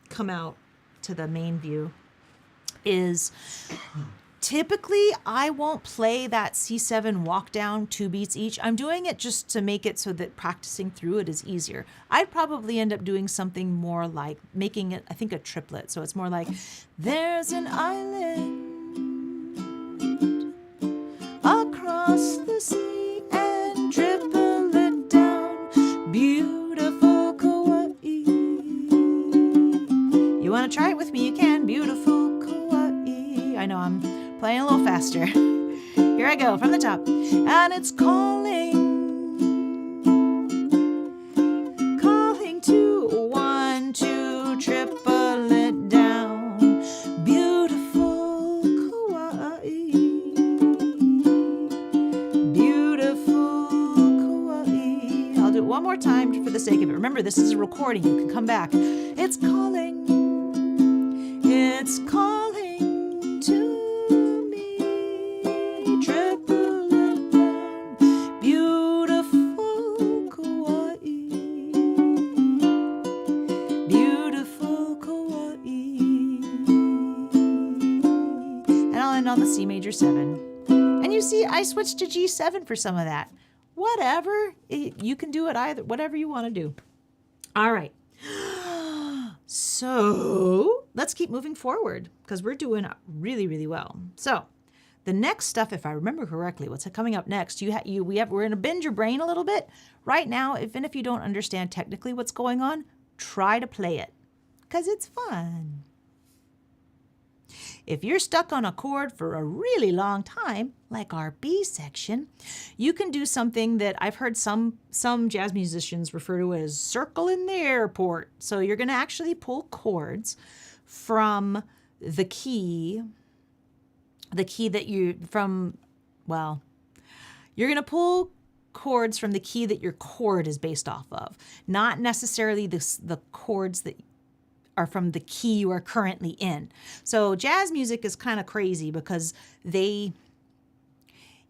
come out to the main view, is typically I won't play that C7 walk down 2 beats each. I'm doing it just to make it so that practicing through it is easier. I'd probably end up doing something more like making it, I think, a triplet. So it's more like, there's an island across the sea and triple it down. Beautiful Kauai. You want to try it with me? You can. Beautiful Kauai. I know I'm playing a little faster. Here I go from the top. And it's calling to 1, 2, triple it down. Beautiful Kauai. Beautiful Kauai. I'll do it one more time for the sake of it. Remember, this is a recording. You can come back. It's calling. It's calling to on the C major 7. And you see, I switched to G7 for some of that. Whatever. You can do it either, whatever you want to do. All right. So let's keep moving forward because we're doing really, really well. So the next stuff, if I remember correctly, what's coming up next, we're going to bend your brain a little bit. Right now, even if you don't understand technically what's going on, try to play it because it's fun. If you're stuck on a chord for a really long time, like our B section, you can do something that I've heard some jazz musicians refer to as circle in the airport. So you're going to actually pull chords from the key that you're going to pull chords from the key that your chord is based off of, not necessarily the chords that are from the key you are currently in. So jazz music is kind of crazy because in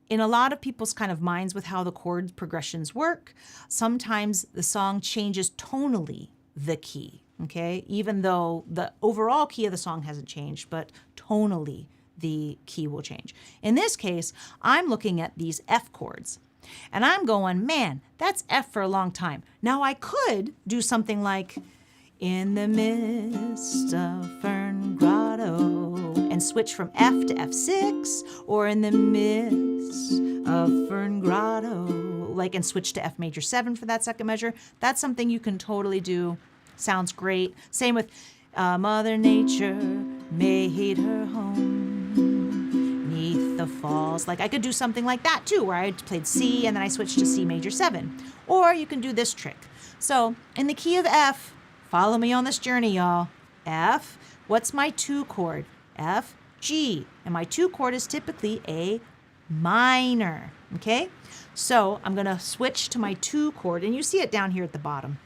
a lot of people's kind of minds with how the chord progressions work, sometimes the song changes tonally the key, okay? Even though the overall key of the song hasn't changed, but tonally the key will change. In this case, I'm looking at these F chords and I'm going, man, that's F for a long time. Now I could do something like, in the midst of Fern Grotto, and switch from F to F6, or in the midst of Fern Grotto, and switch to F major 7 for that second measure. That's something you can totally do. Sounds great. Same with Mother Nature made her home neath the falls. I could do something like that too, where I played C and then I switched to C major 7. Or you can do this trick. So in the key of F, follow me on this journey, y'all. F, what's my 2 chord? F, G. And my 2 chord is typically A minor, okay? So I'm going to switch to my 2 chord, and you see it down here at the bottom.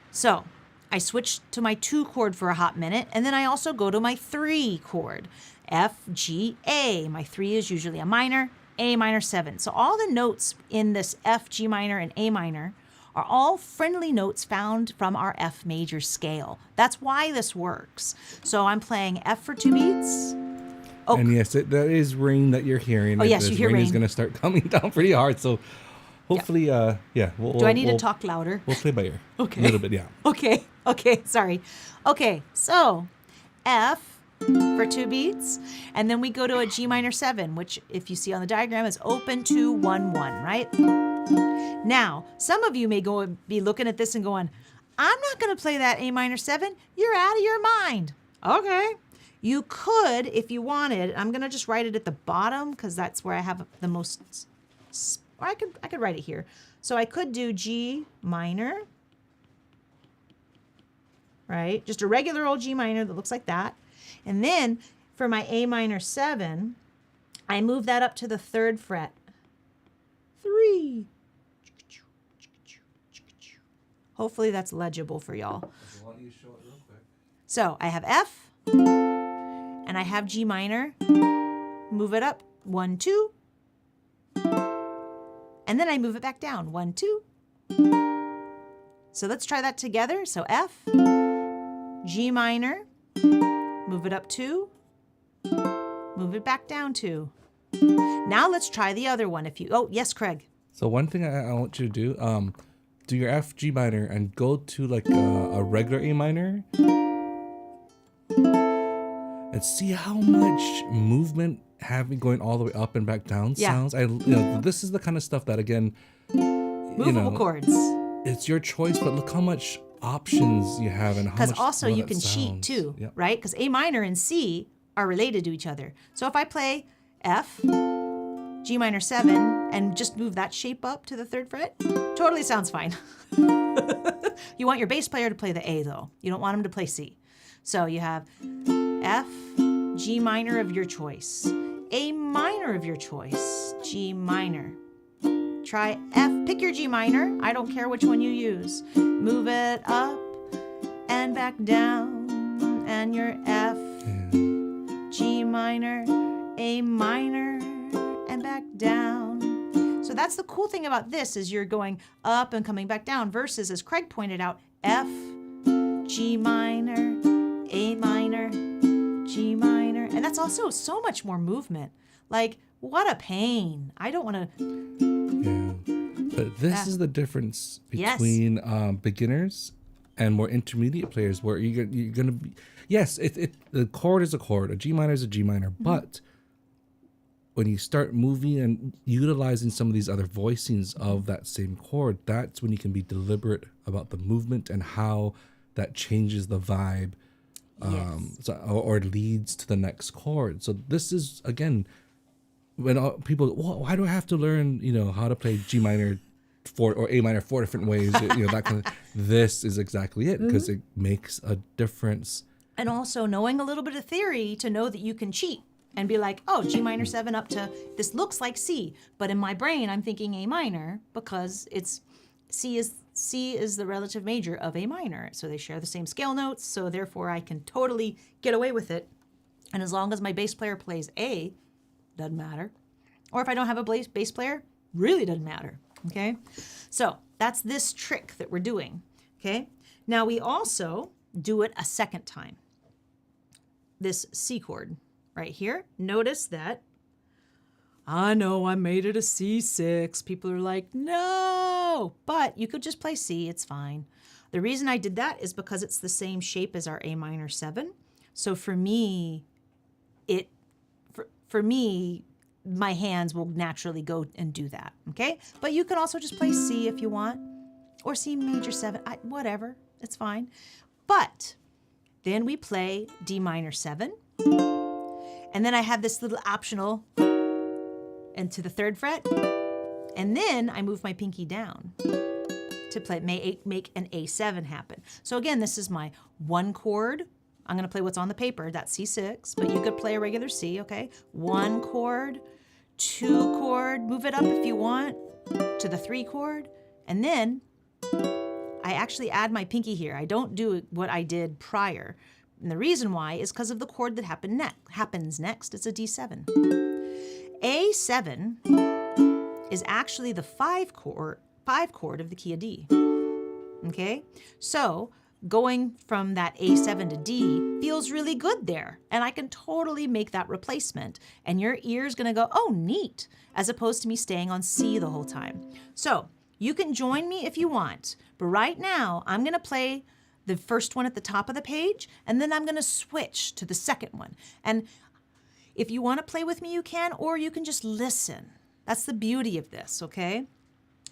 So I switch to my 2 chord for a hot minute, and then I also go to my 3 chord, F, G, A. My 3 is usually a minor, A minor 7. So all the notes in this F, G minor, and A minor are all friendly notes found from our F major scale. That's why this works. So I'm playing F for 2 beats. Oh. And yes, that is rain that you're hearing. Oh, yes, you hear rain. Rain is going to start coming down pretty hard. So hopefully, Do I need to talk louder? We'll play by ear. Okay. A little bit, yeah. Okay, sorry. Okay, so F for 2 beats, and then we go to a G minor 7, which if you see on the diagram is open 2, 1, 1, right? Now, some of you may be looking at this and going, I'm not going to play that A minor 7. You're out of your mind. Okay. You could, if you wanted, I'm going to just write it at the bottom because that's where I have the most, or I could write it here. So I could do G minor, right? Just a regular old G minor that looks like that. And then for my A minor 7, I move that up to the 3rd fret. 3. Hopefully that's legible for y'all. So I have F, and I have G minor. Move it up, 1, 2. And then I move it back down, 1, 2. So let's try that together. So F, G minor, move it up 2, move it back down 2. Now let's try the other one. Oh, yes, Craig. So one thing I want you to do your F, G minor, and go to a regular A minor, and see how much movement going all the way up and back down sounds. This is the kind of stuff that, again, movable chords. It's your choice, but look how much options you have and how much. Because also you can cheat too, right? Because A minor and C are related to each other. So if I play F, G minor 7, and just move that shape up to the 3rd fret, totally sounds fine. You want your bass player to play the A though. You don't want him to play C. So you have F, G minor of your choice, A minor of your choice, G minor. Try F, pick your G minor, I don't care which one you use. Move it up and back down, and your F, G minor, A minor, and back down. So that's the cool thing about this is you're going up and coming back down versus, as Craig pointed out, F, G minor, A minor, G minor. And that's also so much more movement. What a pain. I don't want to... Yeah. But this is the difference between beginners and more intermediate players where you're going to be... Yes, the chord is a chord. A G minor is a G minor. Mm-hmm. But when you start moving and utilizing some of these other voicings of that same chord, that's when you can be deliberate about the movement and how that changes the vibe or leads to the next chord. So this is, again, when people, well, why do I have to learn, how to play G minor 4 or A minor 4 different ways? That kind of. This is exactly it, because it makes a difference. And also knowing a little bit of theory to know that you can cheat and be like, oh, G minor 7 up to, this looks like C, but in my brain I'm thinking A minor because it's C is the relative major of A minor. So they share the same scale notes, so therefore I can totally get away with it. And as long as my bass player plays A, doesn't matter. Or if I don't have a bass player, really doesn't matter, okay? So that's this trick that we're doing, okay? Now we also do it a second time. This C chord right here. Notice that I know I made it a C6. People are like, no, but you could just play C, it's fine. The reason I did that is because it's the same shape as our A minor 7. So for me, my hands will naturally go and do that, okay? But you can also just play C if you want, or C major 7, whatever, it's fine. But then we play D minor 7, and then I have this little optional into the 3rd fret, and then I move my pinky down to make an A7 happen. So again, this is my 1 chord. I'm gonna play what's on the paper, that's C6, but you could play a regular C, okay? 1 chord, 2 chord, move it up if you want to the 3 chord, and then I actually add my pinky here. I don't do what I did prior. And the reason why is because of the chord that happens next. It's a D7. A7 is actually the 5 chord of the key of D. Okay? So going from that A7 to D feels really good there. And I can totally make that replacement. And your ear's gonna go, oh, neat, as opposed to me staying on C the whole time. So you can join me if you want, but right now I'm gonna play the first one at the top of the page, and then I'm gonna switch to the second one. And if you wanna play with me, you can, or you can just listen. That's the beauty of this, okay?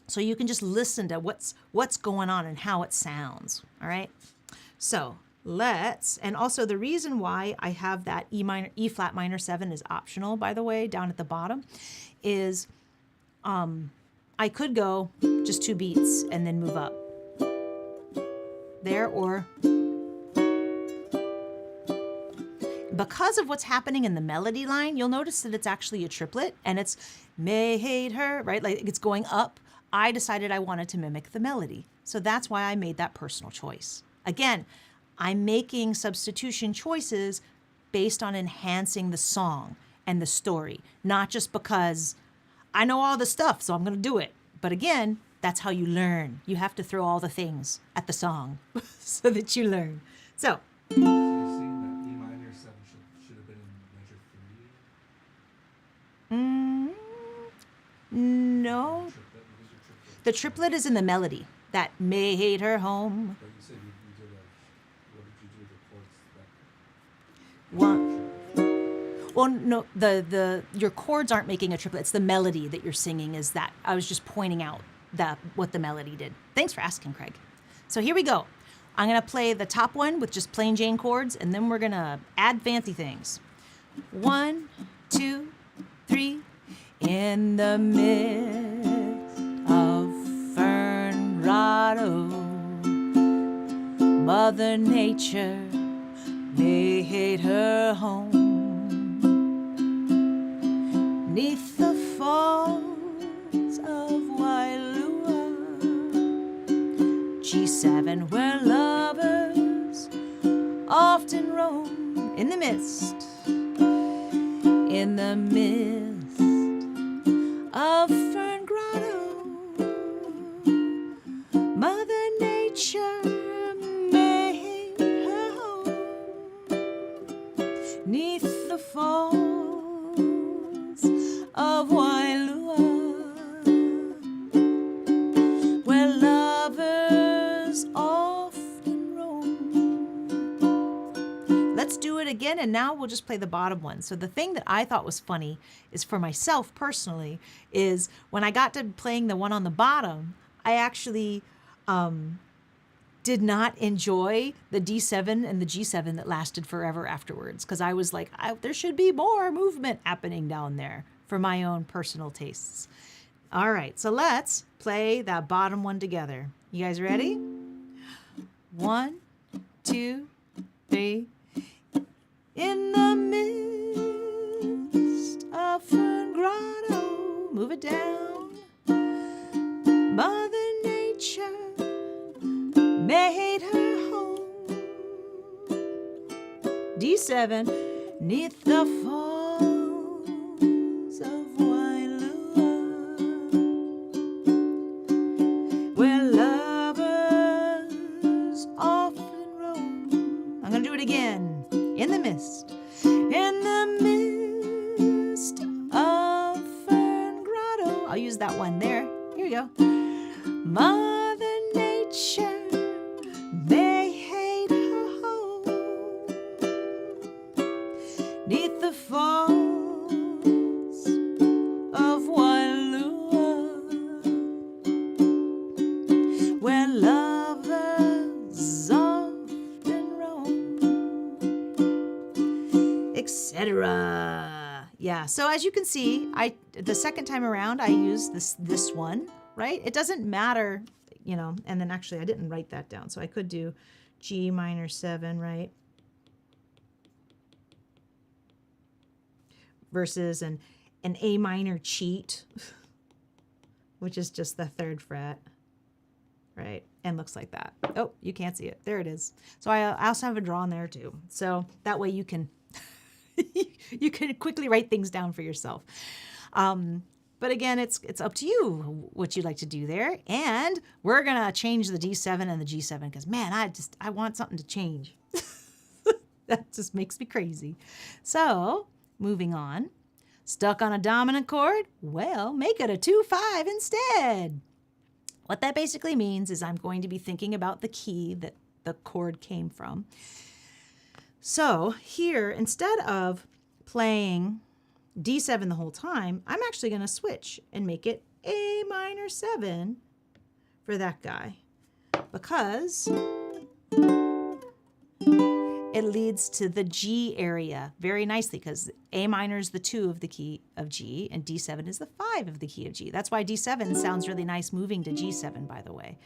So you can just listen to what's going on and how it sounds, all right? So and also the reason why I have that E flat minor 7 is optional, by the way, down at the bottom, is I could go just 2 beats and then move up there, or because of what's happening in the melody line, you'll notice that it's actually a triplet and it's may hate her, right? Like it's going up. I decided I wanted to mimic the melody. So that's why I made that personal choice. Again, I'm making substitution choices based on enhancing the song and the story, not just because I know all the stuff, so I'm going to do it. But again, that's how you learn. You have to throw all the things at the song so that you learn. So, You're saying that E minor 7 should have been in measure 3? No. The triplet is in the melody. That may hate her home. But you said you did what did you do the chords that? Well, no, your chords aren't making a triplet. It's the melody that you're singing is that. I was just pointing out what the melody did. Thanks for asking, Craig. So here we go. I'm gonna play the top one with just plain Jane chords, and then we're gonna add fancy things. 1, 2, 3. In the midst of Fern Grotto, Mother Nature may hate her home. 'Neath the falls of Wailua, G7 where lovers often roam. In the midst of Fern Grotto, Mother Nature may hate her home. 'Neath the falls of Wailua, where lovers often roam. Let's do it again, and now we'll just play the bottom one. So the thing that I thought was funny is, for myself personally, is when I got to playing the one on the bottom, I actually did not enjoy the D7 and the G7 that lasted forever afterwards, because I was like, there should be more movement happening down there for my own personal tastes. All right, so let's play that bottom one together. You guys ready? 1, 2, 3. In the midst of Fern Grotto, move it down. Mother Nature made her home. D7, neath the falls of Wailua, where lovers often roam. I'm gonna do it again. In the mist, in the mist of Fern Grotto. I'll use that one there. Here we go. Mother Nature made her home neath the falls of Wailua, where lovers often roam, etc. Yeah, so as you can see, the second time around I used this one, right? It doesn't matter, you know, and then actually I didn't write that down, so I could do G minor 7, right? Versus an A minor cheat, which is just the 3rd fret, right? And looks like that. Oh, you can't see it. There it is. So I also have a draw in there too. So that way you can you can quickly write things down for yourself. But again, it's up to you what you'd like to do there. And we're gonna change the D7 and the G7 because, man, I want something to change. That just makes me crazy. So moving on, stuck on a dominant chord? Well, make it a 2-5 instead. What that basically means is I'm going to be thinking about the key that the chord came from. So here, instead of playing D7 the whole time, I'm actually going to switch and make it A minor 7 for that guy, because it leads to the G area very nicely, because A minor is the 2 of the key of G and D7 is the 5 of the key of G. That's why D7 sounds really nice moving to G7, by the way.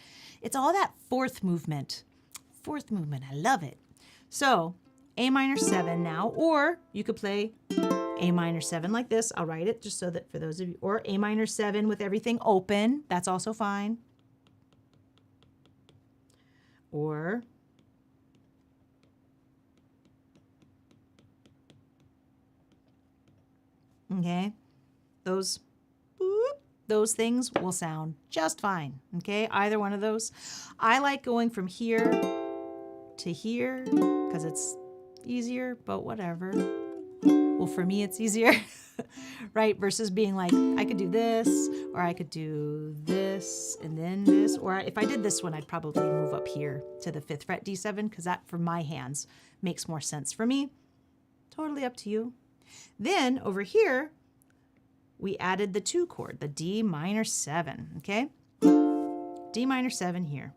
It's all that fourth movement. Fourth movement, I love it. So A minor 7 now, or you could play A minor 7 like this. I'll write it just so that for those of you, or A minor 7 with everything open. That's also fine. Or okay, those things will sound just fine. Okay, either one of those. I like going from here to here because it's easier, but whatever. Well, for me, it's easier, right? Versus being like, I could do this, or I could do this, and then this. Or if I did this one, I'd probably move up here to the 5th fret D7, because that, for my hands, makes more sense for me. Totally up to you. Then over here, we added the 2 chord, the D minor 7, okay? D minor 7 here.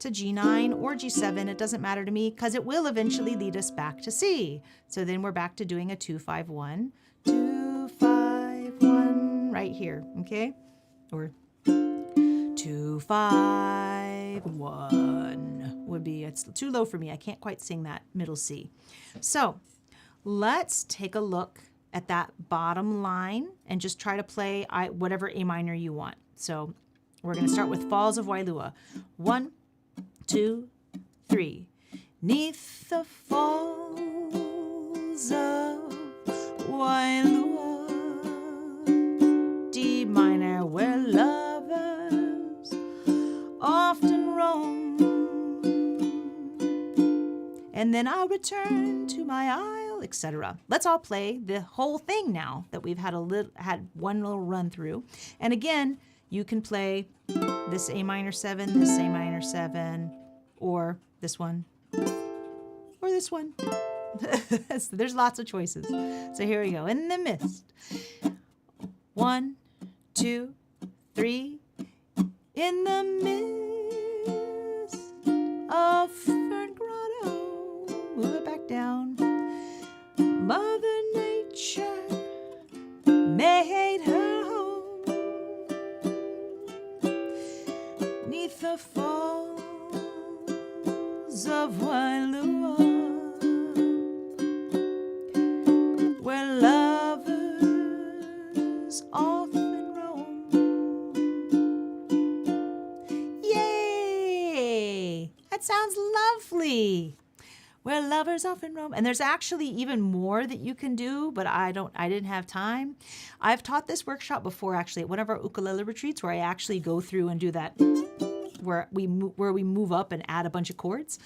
To G9 or G7, it doesn't matter to me, because it will eventually lead us back to C. So then we're back to doing a 2-5-1, 2-5-1 right here, okay? Or 2-5-1 would be, it's too low for me. I can't quite sing that middle C. So let's take a look at that bottom line and just try to play whatever A minor you want. So we're going to start with Falls of Wailua. 1, 2, 3. Neath the falls of Wailua, D minor, where lovers often roam. And then I'll return to my isle, etc. Let's all play the whole thing now that we've had one little run through. And again, you can play this A minor 7, this A minor 7, or this one, or this one. There's lots of choices. So here we go. In the mist. 1, 2, 3. In the mist of Fern Grotto. Move it back down. Mother Nature made her home 'neath the falls of Wailua, where lovers often roam. Yay! That sounds lovely. Where lovers often roam. And there's actually even more that you can do, but I didn't have time. I've taught this workshop before, actually, at one of our ukulele retreats, where I actually go through and do that, where we move up and add a bunch of chords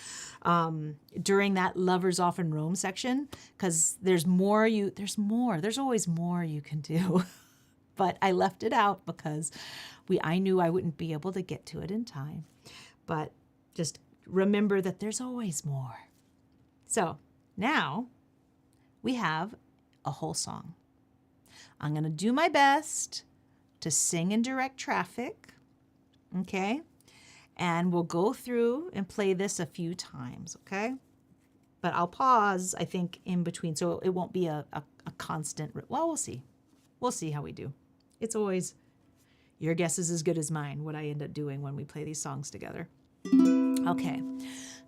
during that lovers often roam section, because there's always more you can do. But I left it out because I knew I wouldn't be able to get to it in time. But just remember that there's always more. So now we have a whole song. I'm going to do my best to sing in direct traffic, okay? And we'll go through and play this a few times, okay? But I'll pause, I think, in between, so it won't be a constant, well, we'll see. We'll see how we do. It's always, your guess is as good as mine, what I end up doing when we play these songs together. Okay,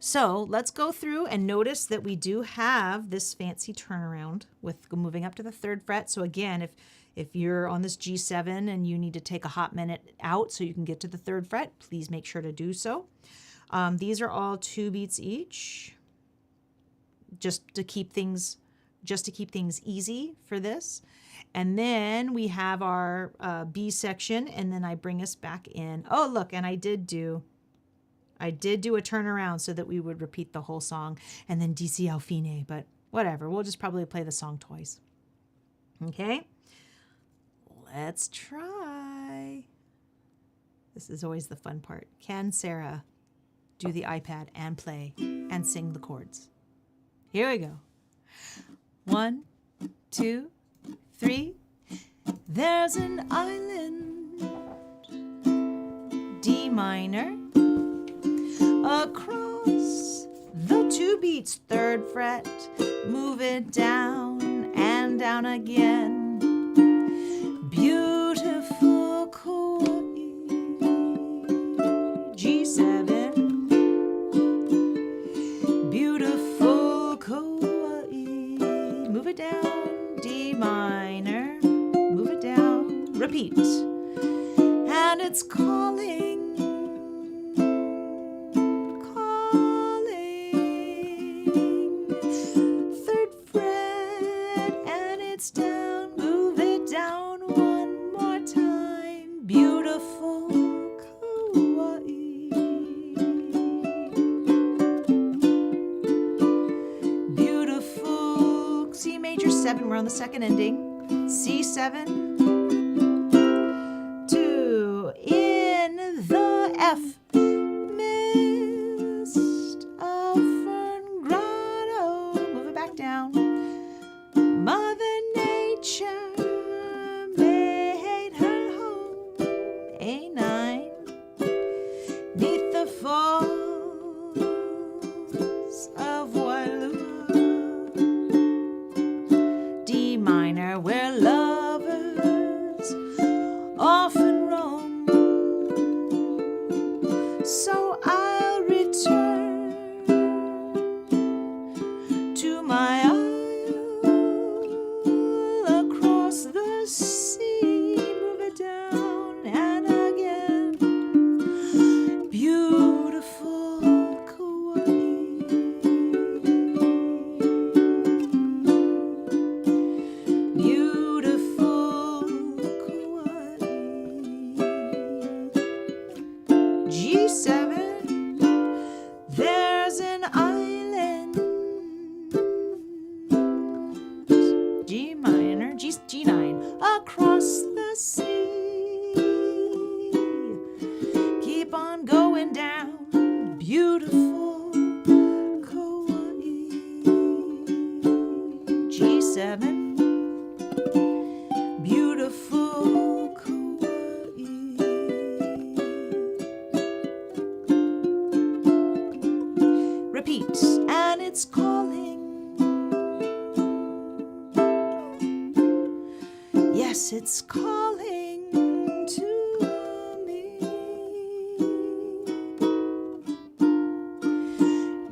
so let's go through and notice that we do have this fancy turnaround with moving up to the 3rd fret. So again, if you're on this G7 and you need to take a hot minute out so you can get to the 3rd fret, please make sure to do so. These are all 2 beats each, just to keep things easy for this. And then we have our B section, and then I bring us back in. Oh, look, and I did do a turnaround so that we would repeat the whole song and then DC Al Fine, but whatever. We'll just probably play the song twice. Okay? Let's try. This is always the fun part. Can Sarah do the iPad and play and sing the chords? Here we go. 1, 2, 3. There's an island, D minor, across the 2 beats, 3rd fret, move it down and down again. Beautiful Kauai, G7. Beautiful Kauai, move it down, D minor, move it down, repeat. And it's calling. Down, move it down one more time. Beautiful Kauai. Beautiful C major 7. We're on the 2nd ending. C7. 2 in the F. Mist of Fern Grotto. Move it back down. Mother Nature made her home, A9, 'neath the falls of Wailua, D minor, where lovers often roam. So I'll return to my the sea, move it down and again. Beautiful Kauai. Beautiful Kauai. G7. There's an island, G minor, G9, across the sea. Keep on going down, beautiful Kauai. G7, beautiful Kauai. it's calling to me.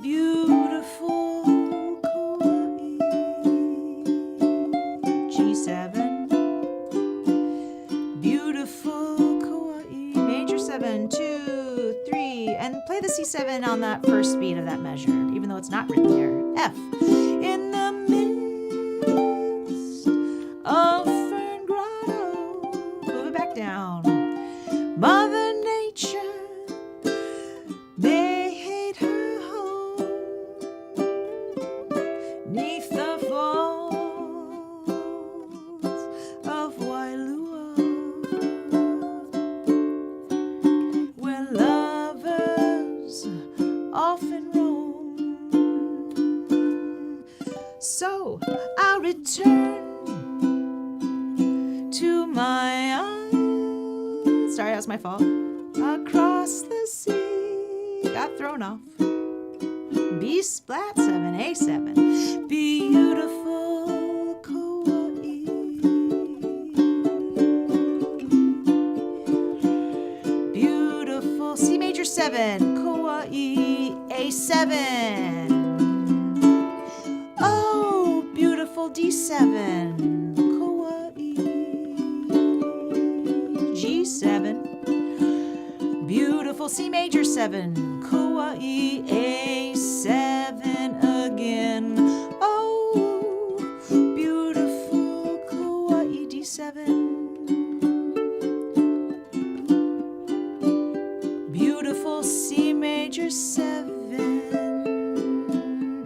Beautiful Kauai. G7. Beautiful Kauai. Major 7, 2, 3, and play the C7 on that first beat of that measure, even though it's not written there. F. In the midst of Fern Grotto. Move it back down. Mother Nature may hate her home 'neath the falls of Wailua, where lovers often roam. So I'll return to my island. Sorry, that's my fault. Across the sea. Got thrown off. B flat 7, A7. Beautiful Kauai. Beautiful C major 7, Kauai, A7. Oh, beautiful D7, Kauai, G7. Beautiful C major 7, Kauai, A7 again. Oh, beautiful Kauai, D7. Beautiful C major 7,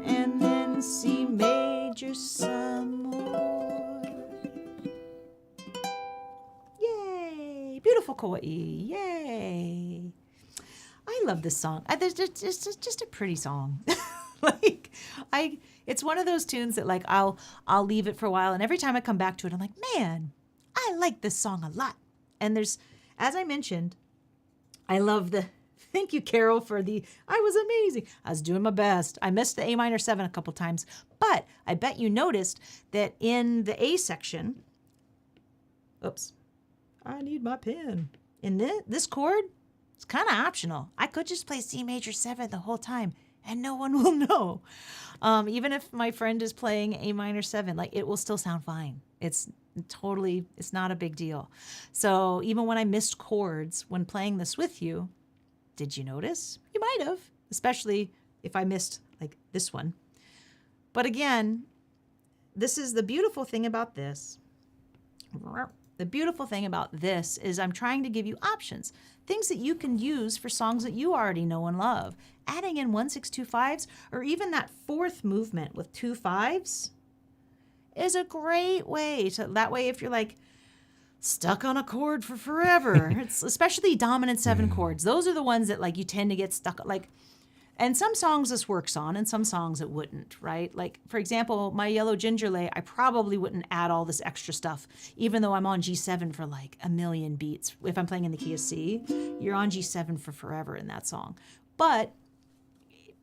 and then C major some more. Yay! Beautiful Kauai. Yay! I love this song. It's just a pretty song. It's one of those tunes that like I'll leave it for a while, and every time I come back to it, I'm like, man, I like this song a lot. And there's, as I mentioned, I love the. Thank you, Carol, for the. I was amazing. I was doing my best. I missed the A minor 7 a couple times, but I bet you noticed that in the A section. Oops, I need my pen. In this chord, it's kind of optional. I could just play C major 7 the whole time, and no one will know. Even if my friend is playing A minor 7, like it will still sound fine. It's not a big deal. So even when I missed chords when playing this with you, did you notice? You might have, especially if I missed like this one. But again, this is the beautiful thing about this. The beautiful thing about this is I'm trying to give you options, things that you can use for songs that you already know and love. Adding in 1, 6, 2, 5s, or even that fourth movement with 2 5s is a great way to, that way if you're like stuck on a chord for forever, it's especially dominant 7 chords. Those are the ones that like you tend to get stuck like, and some songs this works on and some songs it wouldn't, right? Like for example, my Yellow Gingerlay, I probably wouldn't add all this extra stuff, even though I'm on G7 for like a million beats. If I'm playing in the key of C, you're on G7 for forever in that song. But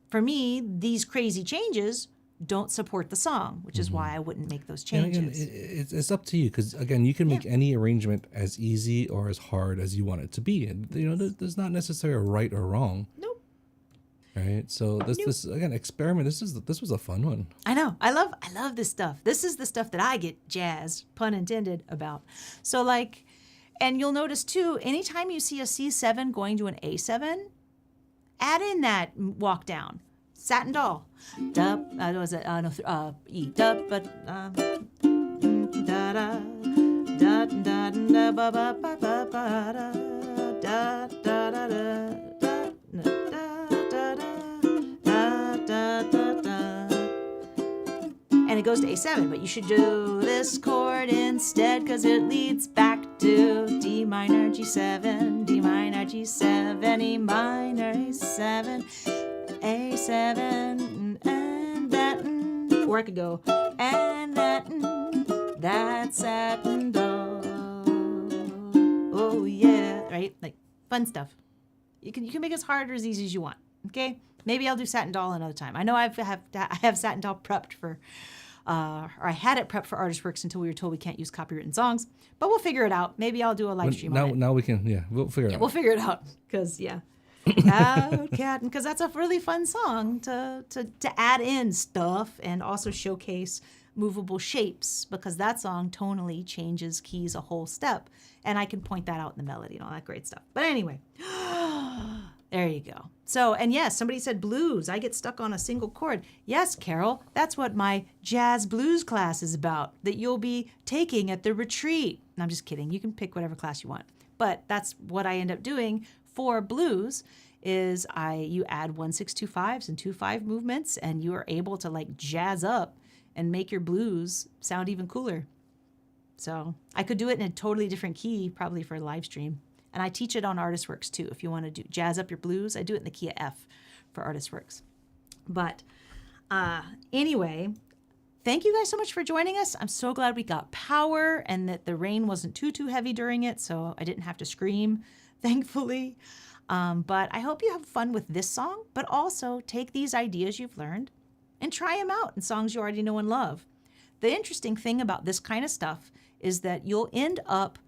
for me, these crazy changes don't support the song, which is why I wouldn't make those changes. And again, it's up to you, because again, you can make any arrangement as easy or as hard as you want it to be, and you know there's not necessarily a right or wrong. Nope. Right. So this again, experiment. This was a fun one. I know. I love this stuff. This is the stuff that I get jazzed, pun intended, about. So like, and you'll notice too, anytime you see a C7 going to an A7, add in that walk down. Satin Doll. Da, was it? No, E. Da, but da da da da da ba ba ba ba ba da da da da da da da. And it goes to A7, but you should do this chord instead because it leads back to D minor G7, D minor G7, E minor A7. A7 and that, or I could go and that satin doll. Oh yeah, right? Like fun stuff. You can make it as hard or as easy as you want. Okay, maybe I'll do satin doll another time. I know I have satin doll prepped for or I had it prepped for Artist Works until we were told we can't use copywritten songs. But we'll figure it out. Maybe I'll do a live stream on it. Now we can, we'll figure it out. We'll figure it out because Out Cat, because that's a really fun song to add in stuff and also showcase movable shapes, because that song tonally changes keys a whole step, and I can point that out in the melody and all that great stuff. But anyway, there you go. So, and yes, somebody said blues. I get stuck on a single chord. Yes, Carol, that's what my jazz blues class is about, that you'll be taking at the retreat. And I'm just kidding. You can pick whatever class you want. But that's what I end up doing for blues is you add 1-6-2-5s and 2-5 movements, and you are able to like jazz up and make your blues sound even cooler. So I could do it in a totally different key, probably for a live stream. And I teach it on Artist Works too. If you want to jazz up your blues, I do it in the key of F for Artist Works. But anyway, thank you guys so much for joining us. I'm so glad we got power and that the rain wasn't too heavy during it, so I didn't have to scream, thankfully. But I hope you have fun with this song, but also take these ideas you've learned and try them out in songs you already know and love. The interesting thing about this kind of stuff is that you'll end up,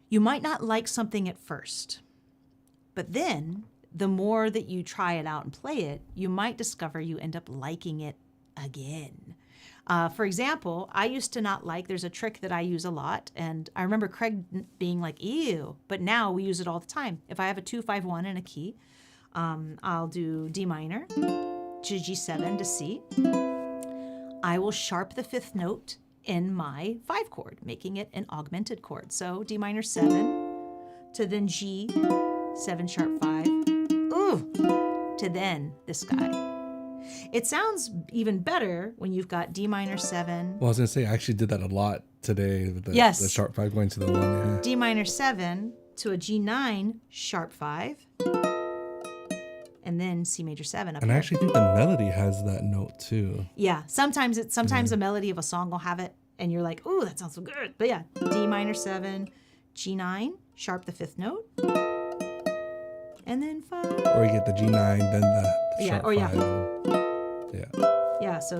you might not like something at first, but then the more that you try it out and play it, you might discover you end up liking it again. For example, I used to not like, there's a trick that I use a lot, and I remember Craig being like, ew, but now we use it all the time. If I have a 2-5-1 in a key, I'll do D minor to G7 to C. I will sharp the 5th note in my 5 chord, making it an augmented chord. So D minor 7 to then G, 7 sharp 5, ooh, to then this guy. It sounds even better when you've got D minor 7. Well, I was going to say, I actually did that a lot today with the sharp 5 going to the 1. Yeah. D minor 7 to a G9 sharp 5. And then C major 7 up And here. I actually think the melody has that note too. Yeah, sometimes a melody of a song will have it, and you're like, ooh, that sounds so good. But yeah, D minor 7, G9, sharp the 5th note, and then 5. Or you get the G9, then the sharp 5. Yeah, so.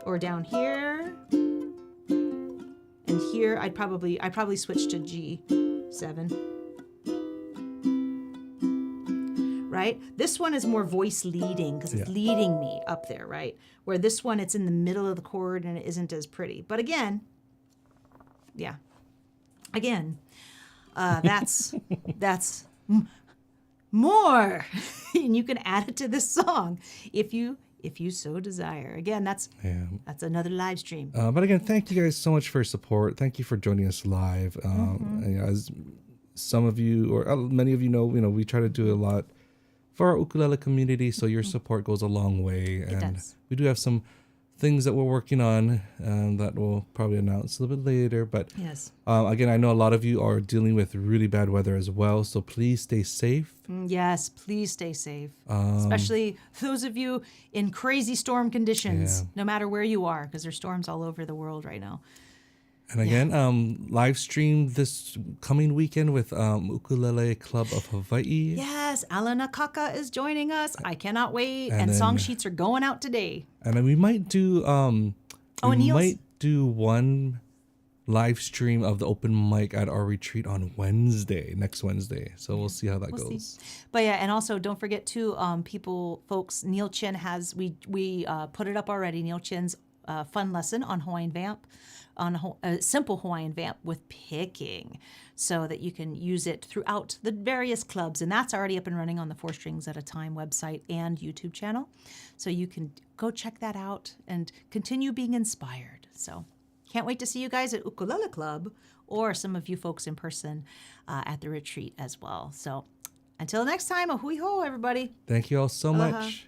Or down here, and here I'd probably switch to G7. Right? This one is more voice leading because it's leading me up there, right? Where this one, it's in the middle of the chord and it isn't as pretty. But again, that's more, and you can add it to this song if you so desire. Again, that's another live stream. But again, thank you guys so much for your support. Thank you for joining us live. And, as some of you or many of you know, we try to do a lot for our ukulele community, so your support goes a long way. And we do have some things that we're working on that we'll probably announce a little bit later. But again, I know a lot of you are dealing with really bad weather as well, so please stay safe. Yes, please stay safe. Especially those of you in crazy storm conditions, no matter where you are, because there's storms all over the world right now. And again, live stream this coming weekend with Ukulele Club of Hawaii. Yes, Alana Kaka is joining us. I cannot wait. And song sheets are going out today. And then we might do one live stream of the open mic at our retreat on next Wednesday. So we'll see how that goes. But and also don't forget too, folks, Neil Chin has, we put it up already, Neil Chin's fun lesson on Hawaiian Vamp, on a simple Hawaiian Vamp with picking, so that you can use it throughout the various clubs. And that's already up and running on the 4 Strings at a Time website and YouTube channel. So you can go check that out and continue being inspired. So can't wait to see you guys at Ukulele Club, or some of you folks in person at the retreat as well. So until next time, a hui ho, everybody. Thank you all so much.